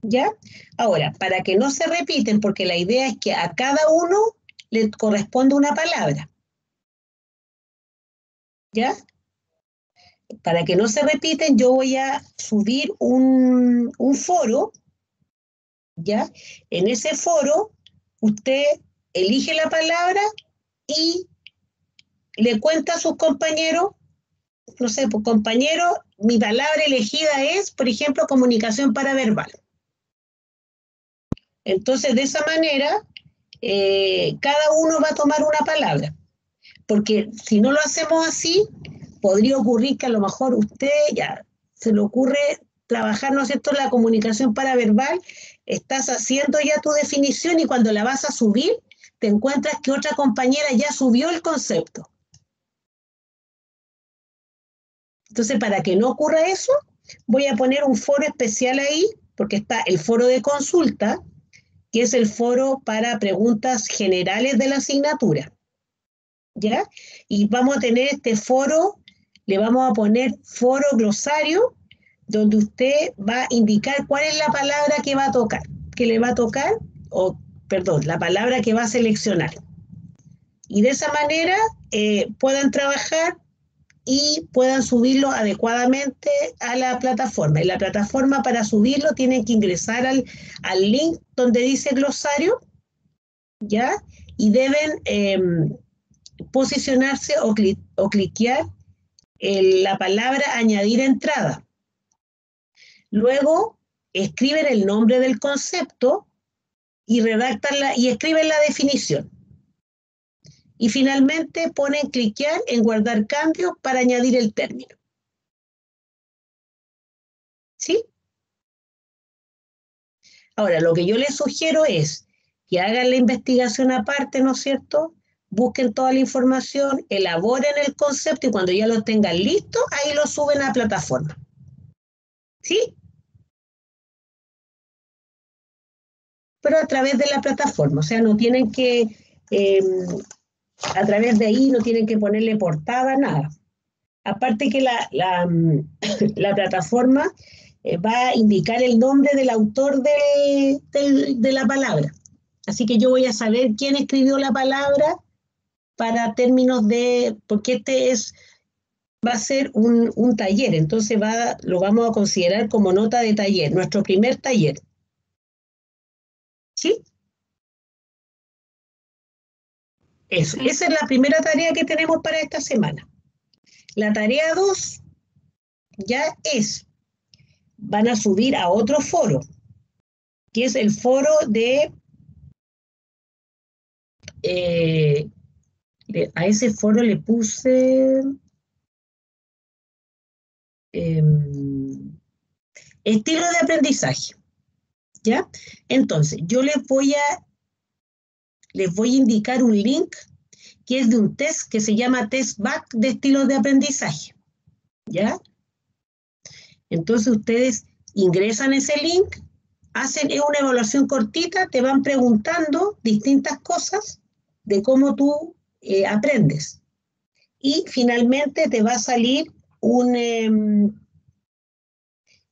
¿Ya? Ahora, para que no se repiten, porque la idea es que a cada uno le corresponde una palabra. ¿Ya? Para que no se repiten, yo voy a subir un foro, ¿ya? En ese foro, usted elige la palabra y le cuenta a sus compañeros, no sé, pues compañero, mi palabra elegida es, por ejemplo, comunicación paraverbal. Entonces, de esa manera, cada uno va a tomar una palabra. Porque si no lo hacemos así, podría ocurrir que a lo mejor usted ya se le ocurre trabajar, ¿no es cierto?, la comunicación paraverbal, estás haciendo ya tu definición y cuando la vas a subir, te encuentras que otra compañera ya subió el concepto. Entonces, para que no ocurra eso, voy a poner un foro especial ahí, porque está el foro de consulta, que es el foro para preguntas generales de la asignatura. ¿Ya? Y vamos a tener este foro, le vamos a poner foro glosario, donde usted va a indicar cuál es la palabra que va a tocar, la palabra que va a seleccionar. Y de esa manera puedan trabajar y puedan subirlo adecuadamente a la plataforma. En la plataforma, para subirlo, tienen que ingresar al link donde dice glosario, ¿ya? Y deben posicionarse o cliquear la palabra añadir entrada. Luego, escriben el nombre del concepto y escriben la definición. Y finalmente ponen cliquear en guardar cambios para añadir el término. ¿Sí? Ahora, lo que yo les sugiero es que hagan la investigación aparte, ¿no es cierto? Busquen toda la información, elaboren el concepto y cuando ya lo tengan listo, ahí lo suben a la plataforma. ¿Sí? Pero a través de la plataforma, o sea, no tienen que... a través de ahí no tienen que ponerle portada, nada. Aparte que la plataforma va a indicar el nombre del autor de la palabra. Así que yo voy a saber quién escribió la palabra para términos porque va a ser un taller, entonces lo vamos a considerar como nota de taller, nuestro primer taller. ¿Sí? Eso, Sí. esa es la primera tarea que tenemos para esta semana. La tarea 2 ya van a subir a otro foro, que es el foro a ese foro le puse estilo de aprendizaje, ¿ya? Entonces, yo les voy a indicar un link que es de un test que se llama Test Back de estilos de aprendizaje. ¿Ya? Entonces ustedes ingresan ese link, hacen una evaluación cortita, te van preguntando distintas cosas de cómo tú aprendes. Y finalmente te va a salir el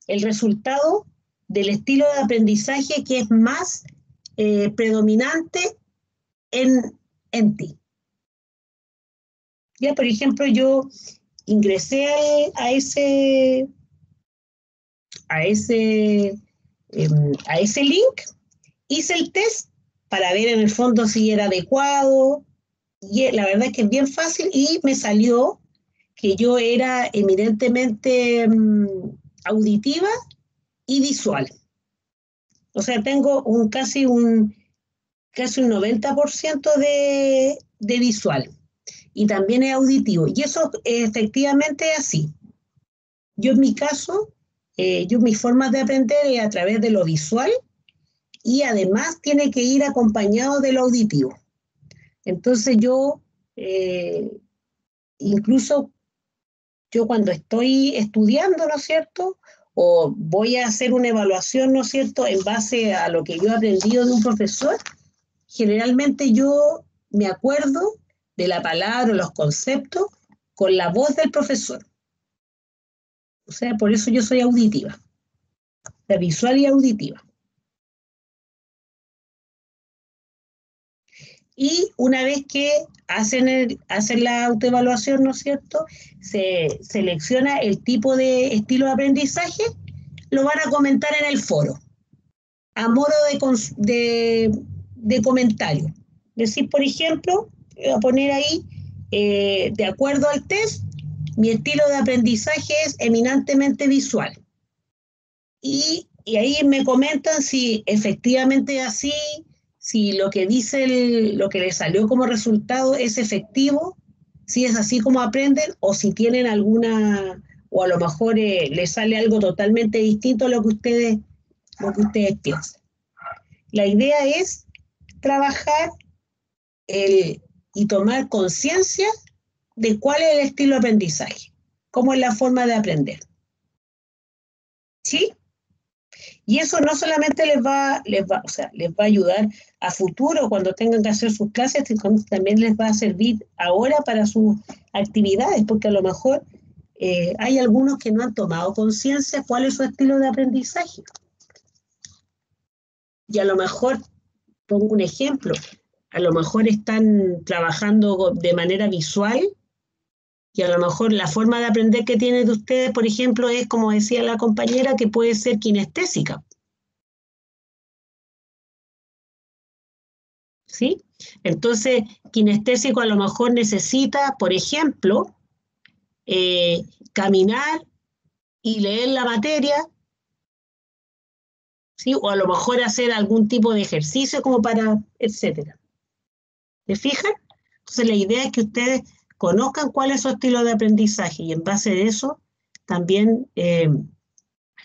resultado del estilo de aprendizaje que es más predominante en ti. Ya, por ejemplo, yo ingresé a ese link, hice el test para ver en el fondo si era adecuado, y la verdad es que es bien fácil y me salió que yo era eminentemente auditiva y visual. O sea, tengo casi un 90% de visual y también es auditivo. Y eso efectivamente es así. Yo en mi caso, mis formas de aprender es a través de lo visual y además tiene que ir acompañado de lo auditivo. Entonces incluso yo cuando estoy estudiando, ¿no es cierto?, o voy a hacer una evaluación, ¿no es cierto?, en base a lo que yo he aprendido de un profesor, generalmente yo me acuerdo de la palabra o los conceptos con la voz del profesor. O sea, por eso yo soy auditiva, la visual y auditiva. Y una vez que hacen la autoevaluación, ¿no es cierto?, se selecciona el tipo de estilo de aprendizaje, lo van a comentar en el foro, a modo de comentario. Decir, por ejemplo, voy a poner ahí, de acuerdo al test, mi estilo de aprendizaje es eminentemente visual. Y ahí me comentan si efectivamente es así, si lo que dice, lo que les salió como resultado es efectivo, si es así como aprenden, o si tienen alguna, o a lo mejor les sale algo totalmente distinto a lo que ustedes piensan. La idea es trabajar y tomar conciencia de cuál es el estilo de aprendizaje, cómo es la forma de aprender. ¿Sí? Y eso no solamente les va a ayudar a futuro cuando tengan que hacer sus clases, sino también les va a servir ahora para sus actividades, porque a lo mejor hay algunos que no han tomado conciencia cuál es su estilo de aprendizaje. Y a lo mejor, pongo un ejemplo, a lo mejor están trabajando de manera visual y a lo mejor la forma de aprender que tienen de ustedes, por ejemplo, es, como decía la compañera, que puede ser kinestésica. ¿Sí? Entonces, kinestésico a lo mejor necesita, por ejemplo, caminar y leer la materia, ¿sí? O a lo mejor hacer algún tipo de ejercicio como para, etcétera. ¿Se fijan? Entonces, la idea es que ustedes conozcan cuál es su estilo de aprendizaje y en base a eso también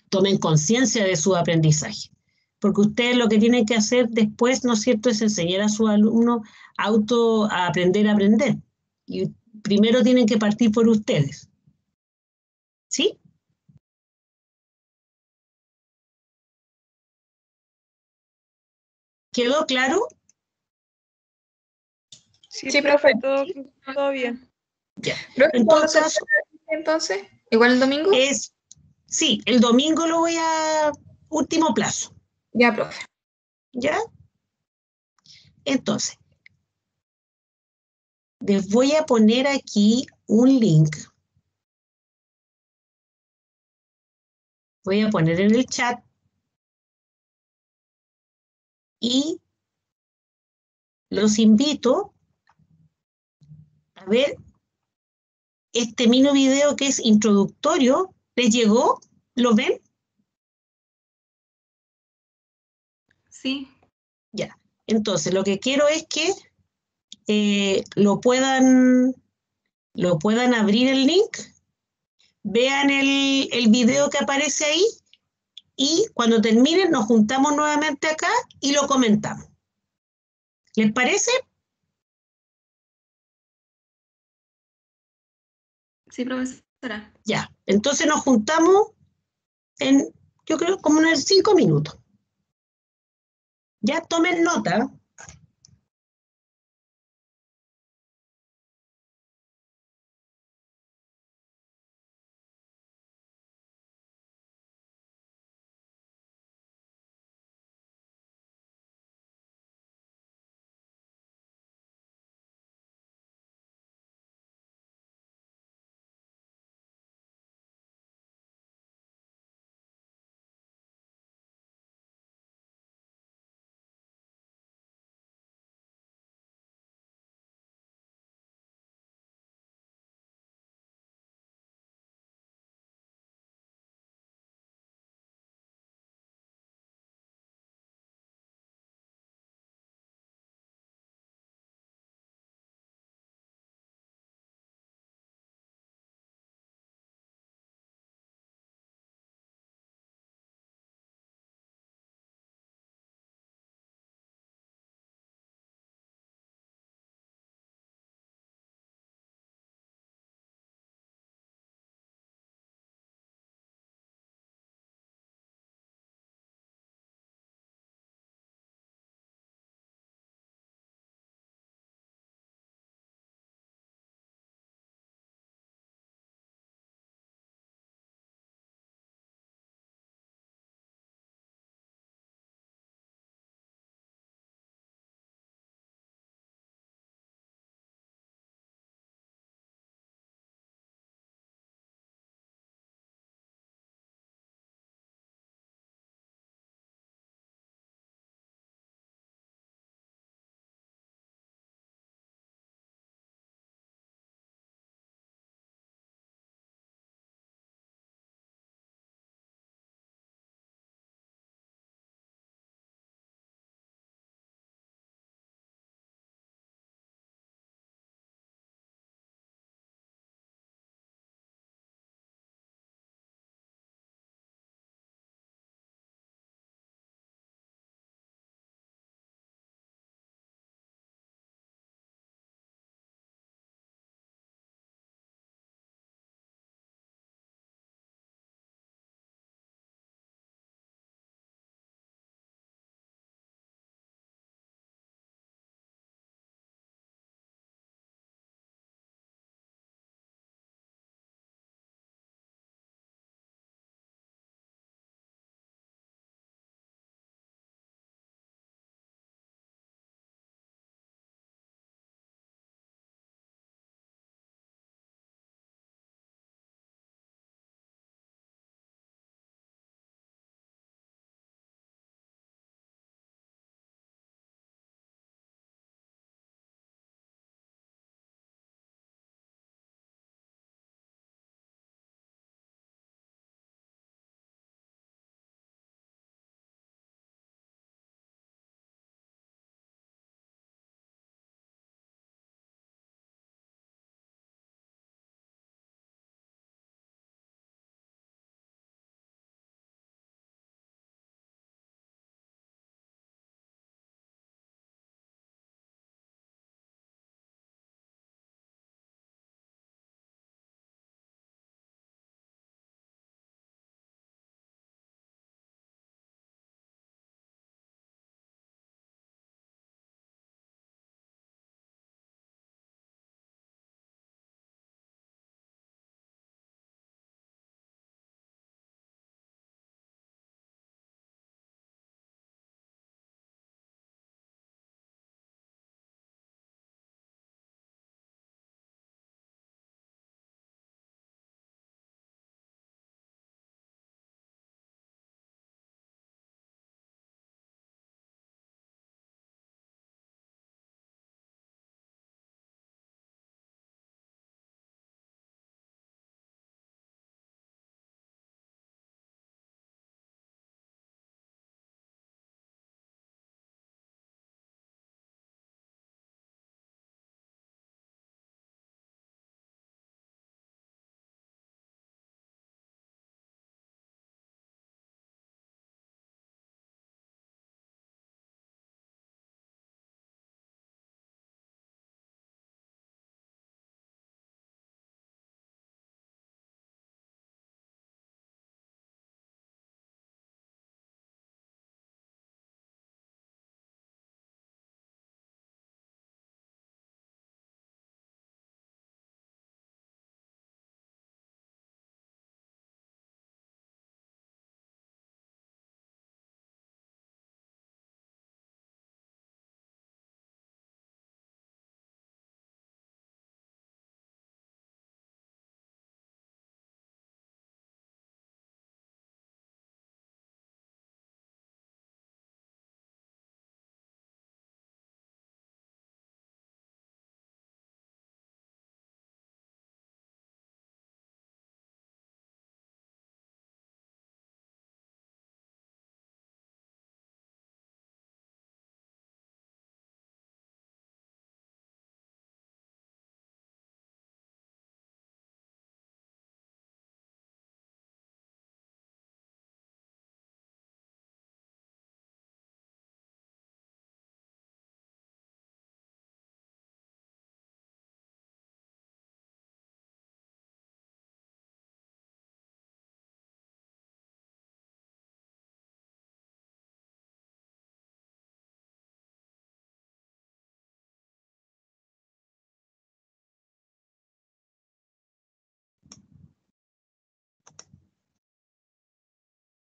tomen conciencia de su aprendizaje. Porque ustedes lo que tienen que hacer después, ¿no es cierto?, es enseñar a sus alumnos a aprender a aprender. Y primero tienen que partir por ustedes. ¿Sí? ¿Quedó claro? Sí, profe, todo bien. Ya. Entonces, ¿igual el domingo? Sí, el domingo lo voy a último plazo. Ya, profe. ¿Ya? Entonces, les voy a poner aquí un link. Voy a poner en el chat. Y los invito a ver este mini video que es introductorio. ¿Les llegó? ¿Lo ven? Sí. Ya. Entonces, lo que quiero es que lo puedan abrir el link, vean el video que aparece ahí y cuando terminen nos juntamos nuevamente acá y lo comentamos. ¿Les parece? Sí, profesora. Ya, entonces nos juntamos en, yo creo, como en 5 minutos. Ya tomen nota.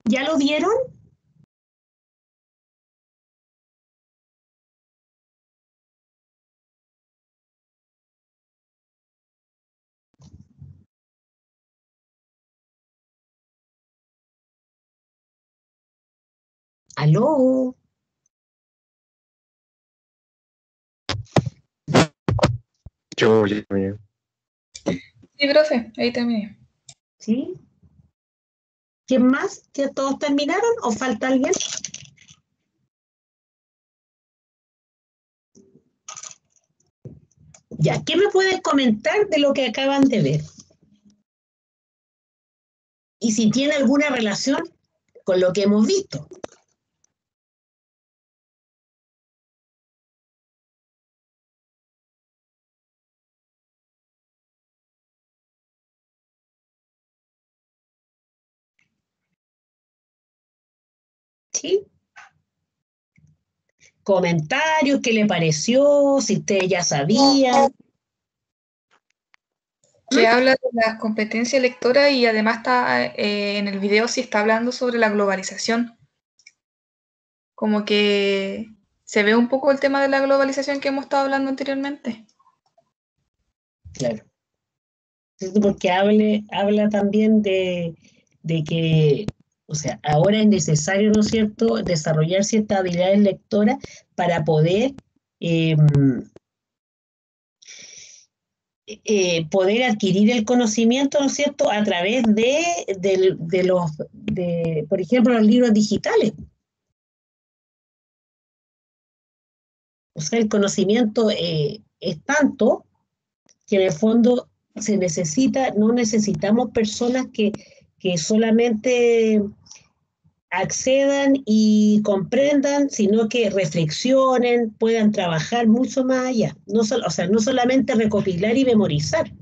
¿Ya lo vieron? ¿Aló? Yo ya terminé. Sí, profe, ahí terminé. ¿Sí? ¿Quién más? ¿Ya todos terminaron o falta alguien? Ya, ¿qué me pueden comentar de lo que acaban de ver? Y si tiene alguna relación con lo que hemos visto. ¿Sí? Comentarios, ¿qué le pareció? Si ustedes ya sabían. Que habla de las competencias lectoras y además está en el video sí está hablando sobre la globalización. Como que se ve un poco el tema de la globalización que hemos estado hablando anteriormente. Claro. Porque habla también de que, o sea, ahora es necesario, ¿no es cierto?, desarrollar ciertas habilidades lectoras para poder poder adquirir el conocimiento, ¿no es cierto?, a través por ejemplo, los libros digitales. O sea, el conocimiento es tanto que en el fondo no necesitamos personas que solamente accedan y comprendan, sino que reflexionen, puedan trabajar mucho más allá. O sea, no solamente recopilar y memorizar,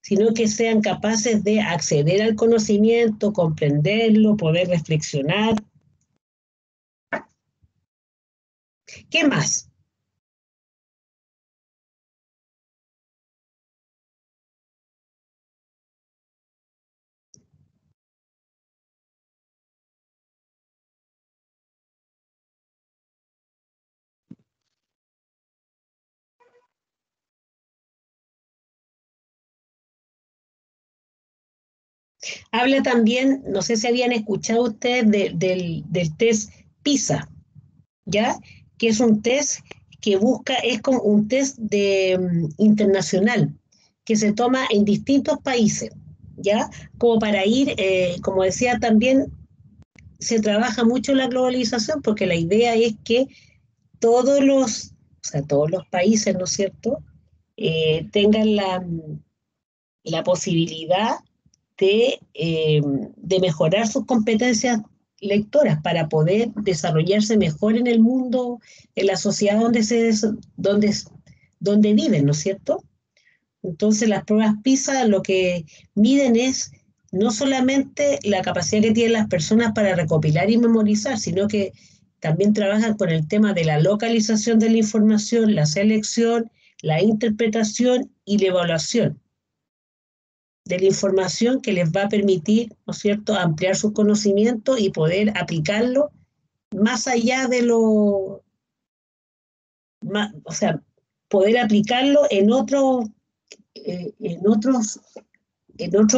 sino que sean capaces de acceder al conocimiento, comprenderlo, poder reflexionar. ¿Qué más? Habla también, no sé si habían escuchado ustedes del test PISA, ¿ya? Que es un test que busca, es como un test internacional, que se toma en distintos países, ¿ya? Como para ir, como decía también, se trabaja mucho la globalización porque la idea es que todos los países, ¿no es cierto?, tengan la posibilidad de mejorar sus competencias lectoras para poder desarrollarse mejor en el mundo, en la sociedad donde viven, ¿no es cierto? Entonces las pruebas PISA lo que miden es no solamente la capacidad que tienen las personas para recopilar y memorizar, sino que también trabajan con el tema de la localización de la información, la selección, la interpretación y la evaluación de la información que les va a permitir, ¿no es cierto?, ampliar sus conocimientos y poder aplicarlo más allá de o sea, poder aplicarlo en otro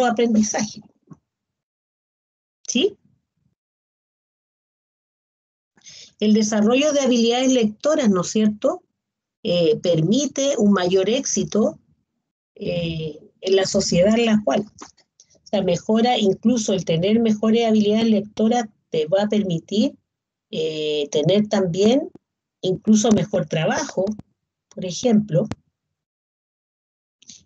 aprendizaje. ¿Sí? El desarrollo de habilidades lectoras, ¿no es cierto?, permite un mayor éxito en la sociedad en la cual. O sea, mejora incluso el tener mejores habilidades lectoras te va a permitir tener también incluso mejor trabajo, por ejemplo.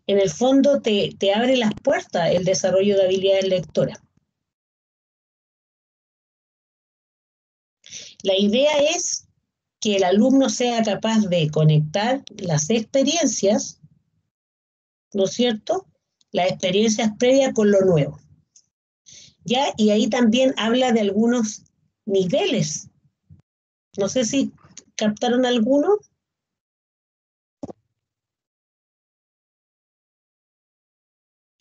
En el fondo te abre las puertas el desarrollo de habilidades lectoras. La idea es que el alumno sea capaz de conectar las experiencias, ¿no es cierto?, las experiencias previas con lo nuevo. ¿Ya? Y ahí también habla de algunos niveles. No sé si captaron alguno.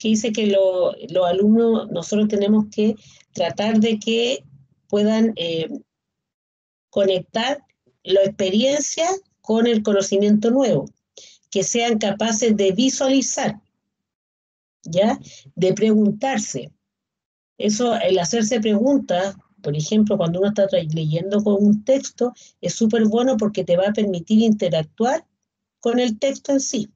que dice que los alumnos, nosotros tenemos que tratar de que puedan conectar la experiencia con el conocimiento nuevo, que sean capaces de visualizar, ¿ya? De preguntarse. Eso, el hacerse preguntas, por ejemplo, cuando uno está leyendo con un texto, es súper bueno porque te va a permitir interactuar con el texto en sí.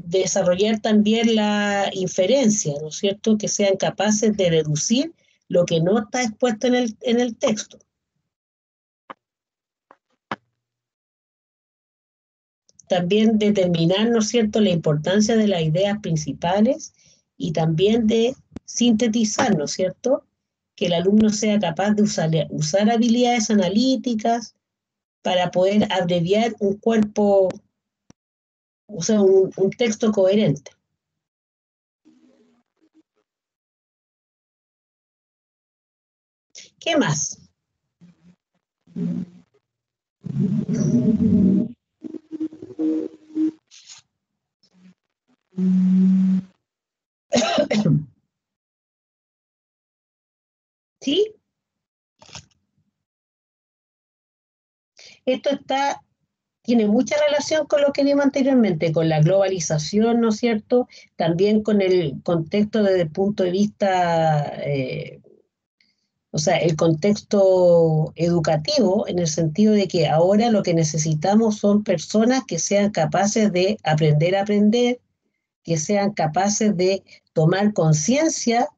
Desarrollar también la inferencia, ¿no es cierto? Que sean capaces de deducir lo que no está expuesto en el texto. También determinar, ¿no es cierto?, la importancia de las ideas principales y también de sintetizar, ¿no es cierto?, que el alumno sea capaz de usar habilidades analíticas para poder abreviar un cuerpo, o sea, un texto coherente. ¿Qué más? ¿Sí? Esto tiene mucha relación con lo que vimos anteriormente, con la globalización, ¿no es cierto? También con el contexto desde el punto de vista, o sea, el contexto educativo, en el sentido de que ahora lo que necesitamos son personas que sean capaces de aprender a aprender, que sean capaces de tomar conciencia,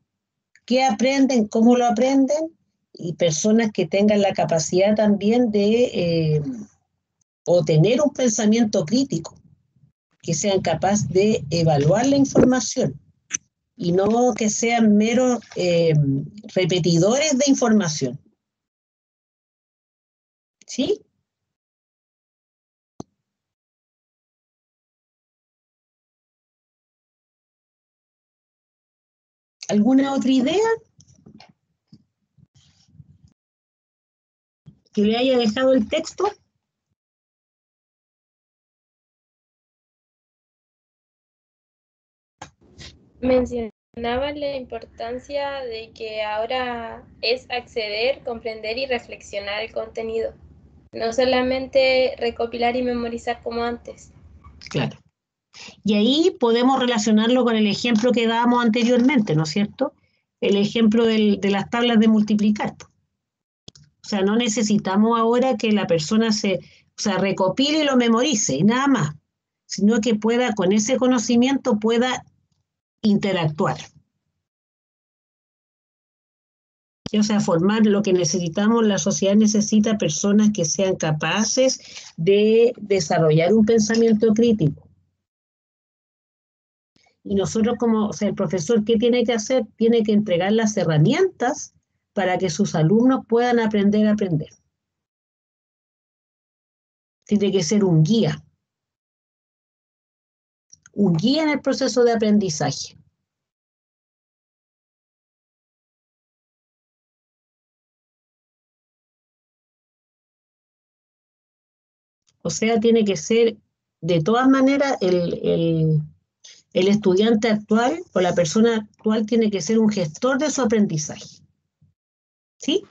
qué aprenden, cómo lo aprenden, y personas que tengan la capacidad también de o tener un pensamiento crítico, que sean capaces de evaluar la información y no que sean meros repetidores de información. ¿Sí? ¿Alguna otra idea que le haya dejado el texto? Mencionaba la importancia de que ahora es acceder, comprender y reflexionar el contenido, no solamente recopilar y memorizar como antes. Claro. Y ahí podemos relacionarlo con el ejemplo que dábamos anteriormente, ¿no es cierto? El ejemplo de las tablas de multiplicar. O sea, no necesitamos ahora que la persona recopile y lo memorice y nada más, sino que pueda, con ese conocimiento, pueda interactuar. O sea, formar lo que necesitamos, la sociedad necesita personas que sean capaces de desarrollar un pensamiento crítico. Y nosotros o sea, el profesor, ¿qué tiene que hacer? Tiene que entregar las herramientas para que sus alumnos puedan aprender a aprender. Tiene que ser un guía en el proceso de aprendizaje. O sea, tiene que ser, de todas maneras, el estudiante actual o la persona actual tiene que ser un gestor de su aprendizaje. ¿Sí?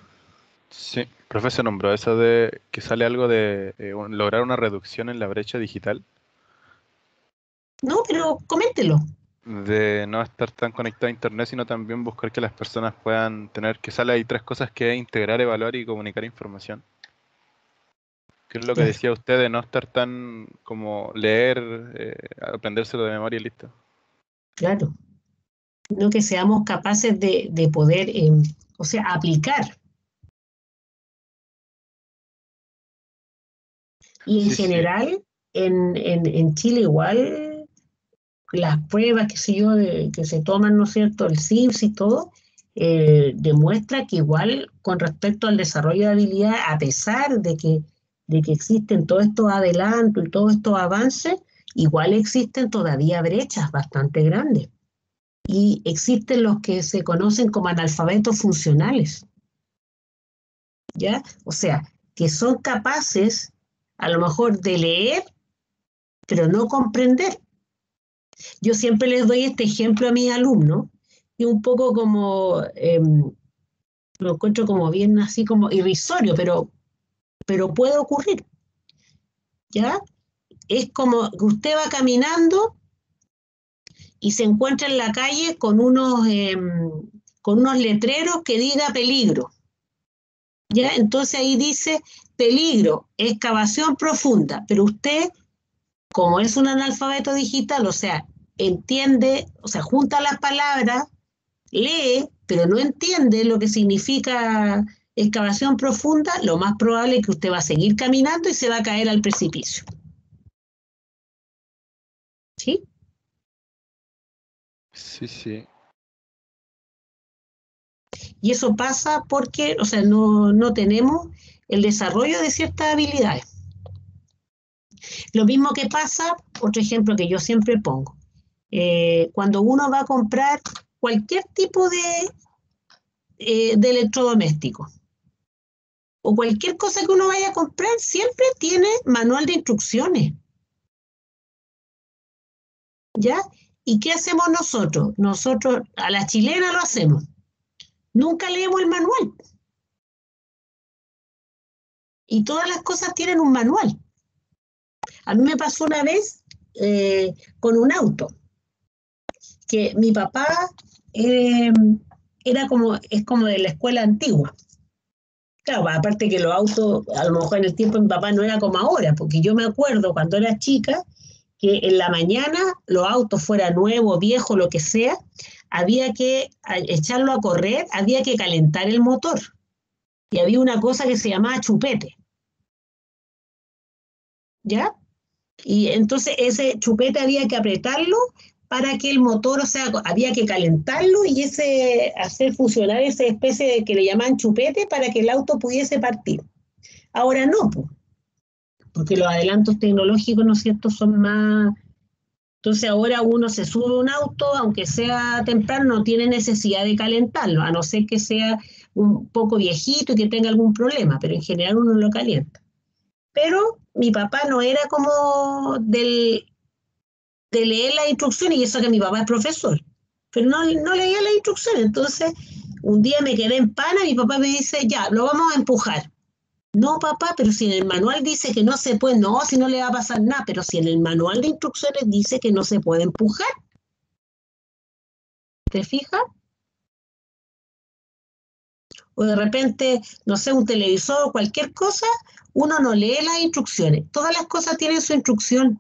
Sí, profe, se nombró eso de que sale algo de lograr una reducción en la brecha digital, No, pero coméntelo. de no estar tan conectado a internet, sino también buscar que las personas puedan tener, que sale ahí tres cosas que es integrar, evaluar y comunicar información. ¿Qué es lo que Claro, decía usted de no estar tan como leer, aprendérselo de memoria y listo? claro. No que seamos capaces de poder, o sea, aplicar. Y en Sí, sí. general, en Chile igual, las pruebas, qué sé yo, que se toman, ¿no es cierto?, el CIPS y todo, demuestra que igual con respecto al desarrollo de habilidad, a pesar de que existen todos estos adelantos y todos estos avances, igual existen todavía brechas bastante grandes. Y existen los que se conocen como analfabetos funcionales, ¿ya? O sea, que son capaces a lo mejor de leer, pero no comprender. Yo siempre les doy este ejemplo a mis alumnos, y un poco como, lo encuentro como bien así como irrisorio, pero puede ocurrir, ¿ya? Es como que usted va caminando y se encuentra en la calle con unos letreros que diga peligro, ¿ya? Entonces ahí dice peligro, excavación profunda, pero usted, como es un analfabeto digital, o sea, entiende, o sea, junta las palabras, lee, pero no entiende lo que significa excavación profunda, lo más probable es que usted va a seguir caminando y se va a caer al precipicio. ¿Sí? Sí, sí. Y eso pasa porque, o sea, no tenemos el desarrollo de ciertas habilidades. Lo mismo que pasa, otro ejemplo que yo siempre pongo, cuando uno va a comprar cualquier tipo de electrodoméstico o cualquier cosa que uno vaya a comprar, siempre tiene manual de instrucciones. ¿Ya? ¿Y qué hacemos nosotros? Nosotros a la chilena lo hacemos. Nunca leemos el manual. Y todas las cosas tienen un manual. A mí me pasó una vez con un auto, que mi papá es como de la escuela antigua. Claro, aparte que los autos, a lo mejor en el tiempo de mi papá no era como ahora, porque yo me acuerdo cuando era chica que en la mañana los autos, fuera nuevo, viejo, lo que sea, había que echarlo a correr, había que calentar el motor. Y había una cosa que se llamaba chupete. ¿Ya? Y entonces ese chupete había que apretarlo para que el motor, o sea, había que calentarlo y hacer funcionar esa especie de que le llaman chupete para que el auto pudiese partir. Ahora no, porque los adelantos tecnológicos, ¿no es cierto?, son más. Entonces ahora uno se sube a un auto, aunque sea temprano, no tiene necesidad de calentarlo, a no ser que sea un poco viejito y que tenga algún problema, pero en general uno lo calienta. Pero mi papá no era como de leer las instrucciones, y eso que mi papá es profesor, pero no leía las instrucciones. Entonces un día me quedé en pana y mi papá me dice, ya, lo vamos a empujar. No, papá, pero si en el manual dice que no se puede, no, si no le va a pasar nada, pero si en el manual de instrucciones dice que no se puede empujar. ¿Te fijas? O de repente, no sé, un televisor o cualquier cosa, uno no lee las instrucciones. Todas las cosas tienen su instrucción.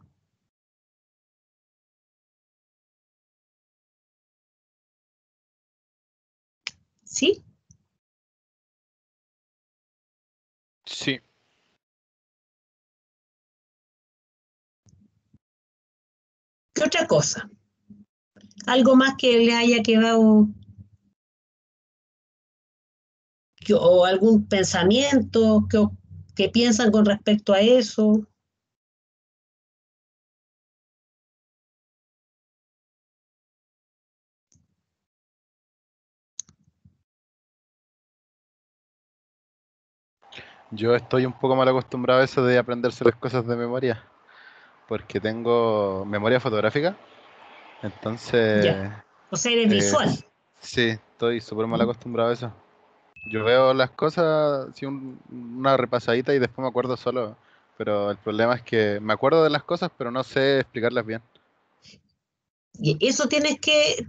¿Sí? Sí. ¿Qué otra cosa? ¿Algo más que le haya quedado, o algún pensamiento que piensan con respecto a eso? Yo estoy un poco mal acostumbrado a eso de aprenderse las cosas de memoria, porque tengo memoria fotográfica, entonces Ya. O sea, eres eh, visual. sí, estoy súper mal acostumbrado a eso. Yo veo las cosas, sí, una repasadita y después me acuerdo solo, pero el problema es que me acuerdo de las cosas, pero no sé explicarlas bien. Y eso tienes que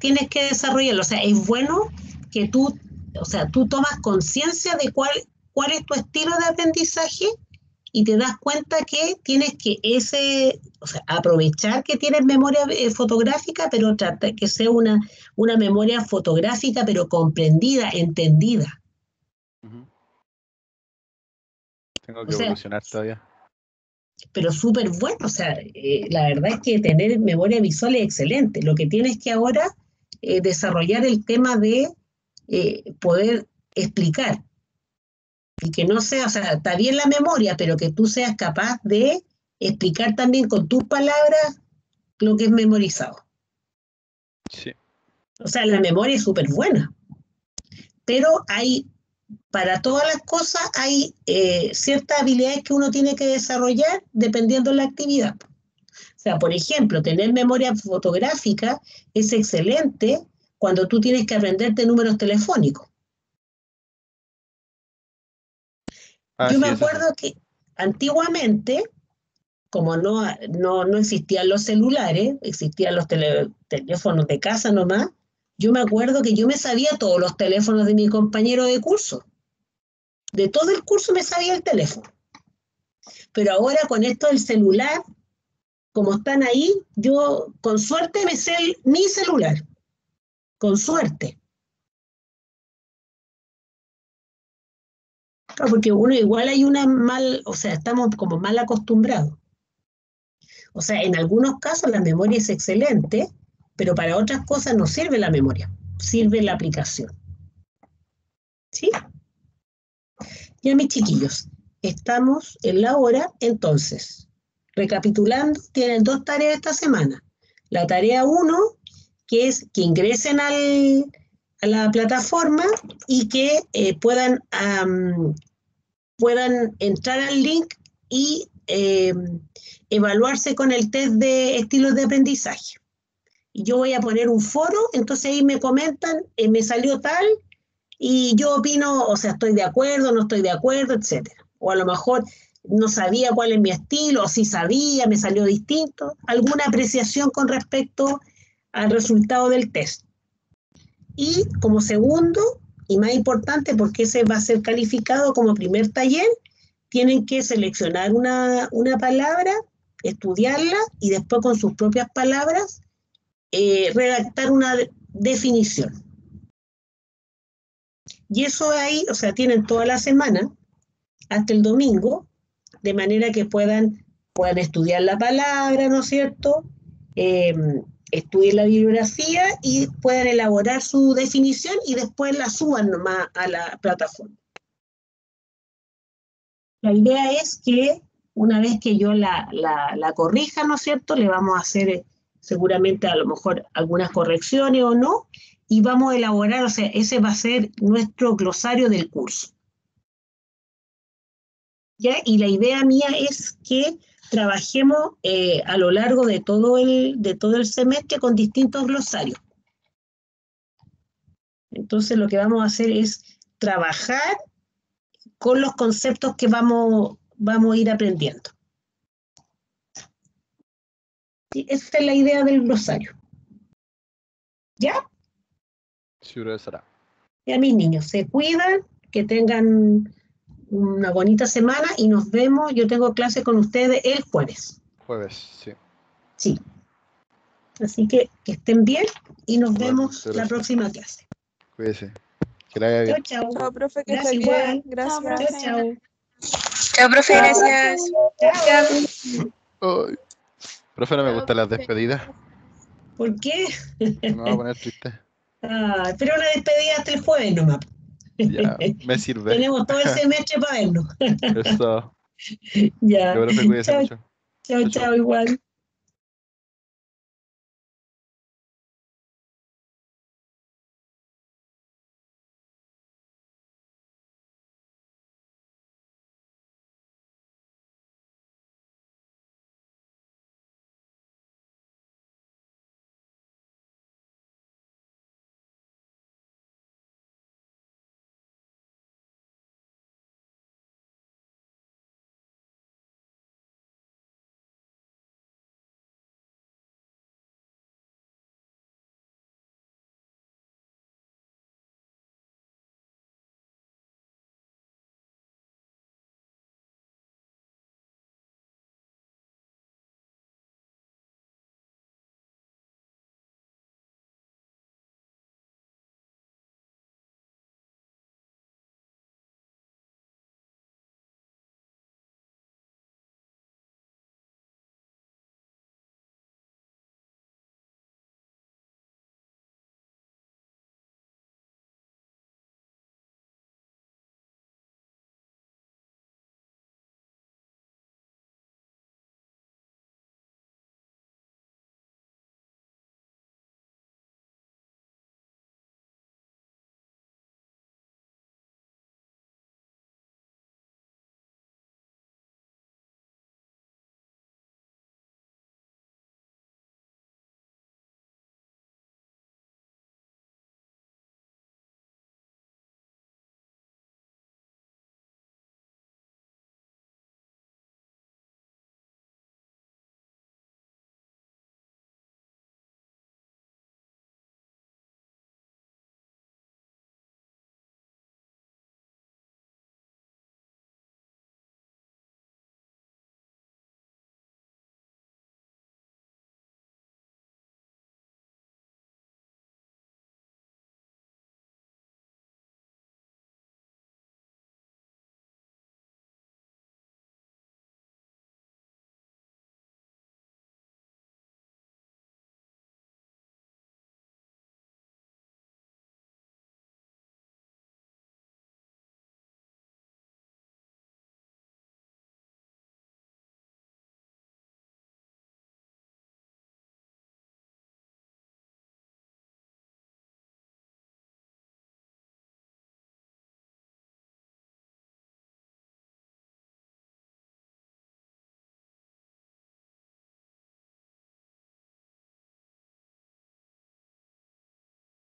desarrollarlo. O sea, es bueno que tú tomas conciencia de cuál es tu estilo de aprendizaje y te das cuenta que tienes que aprovechar que tienes memoria fotográfica, pero tratar que sea una memoria fotográfica, pero comprendida, entendida. Ujú. Tengo O que sea, evolucionar todavía. pero súper bueno. O sea, la verdad es que tener memoria visual es excelente. Lo que tienes que ahora desarrollar el tema de poder explicar, y que no sea, o sea, está bien la memoria, pero que tú seas capaz de explicar también con tus palabras lo que es memorizado. Sí, O sea, la memoria es súper buena, pero para todas las cosas hay ciertas habilidades que uno tiene que desarrollar dependiendo de la actividad. sea, por ejemplo, tener memoria fotográfica es excelente cuando tú tienes que aprenderte números telefónicos. Ah, Yo sí, me eso sí. acuerdo que antiguamente, como no existían los celulares, existían los teléfonos de casa nomás, yo me acuerdo que yo me sabía todos los teléfonos de mi compañero de curso. De todo el curso me sabía el teléfono. Pero ahora con esto del celular, como están ahí, yo con suerte me sé mi celular. Con suerte. Claro, porque uno igual hay una o sea, estamos como mal acostumbrados. O sea, en algunos casos la memoria es excelente, pero para otras cosas no sirve la memoria, sirve la aplicación. ¿Sí? Ya mis chiquillos, estamos en la hora, entonces, recapitulando, tienen 2 tareas esta semana. La tarea 1, que es que ingresen a la plataforma y que puedan entrar al link y evaluarse con el test de estilos de aprendizaje. Y yo voy a poner un foro, entonces ahí me comentan, me salió tal, y yo opino, o sea, estoy de acuerdo, no estoy de acuerdo, etcétera. O a lo mejor no sabía cuál es mi estilo, o sí sabía, me salió distinto. Alguna apreciación con respecto al resultado del test. Y como segundo, y más importante, porque ese va a ser calificado como primer taller, tienen que seleccionar una palabra, estudiarla y después con sus propias palabras redactar una definición. Y eso ahí, o sea, tienen toda la semana hasta el domingo, de manera que puedan estudiar la palabra, ¿no es cierto? Estudien la bibliografía y puedan elaborar su definición y después la suban nomás a la plataforma. La idea es que una vez que yo la corrija, ¿no es cierto? Le vamos a hacer seguramente a lo mejor algunas correcciones o no, y vamos a elaborar, o sea, ese va a ser nuestro glosario del curso. ¿Ya? Y la idea mía es que trabajemos a lo largo de todo el semestre con distintos glosarios. Entonces lo que vamos a hacer es trabajar con los conceptos que vamos a ir aprendiendo. ¿Sí? Esa es la idea del glosario. ¿Ya? Sí, profesora. Ya mis niños, se cuidan, que tengan una bonita semana y nos vemos. Yo tengo clase con ustedes el jueves. Jueves, sí. Sí. Así que estén bien y nos Igualmente, vemos la profe. próxima clase. Cuídese. Que la haga bien. Chao, chao. Chao, profe, que Gracias esté igual. bien. Gracias. profe. Chao. Chao, profe, gracias. Chao. Ay. Profe, no me gustan las despedidas. ¿Por qué? Me va a poner triste. Pero una despedida hasta el jueves nomás. Ya, me sirve. Tenemos todo el semestre para vernos. Eso. Ya. Ya, profe, cuídese Chao, mucho. chao, Chao, chao. chao, igual.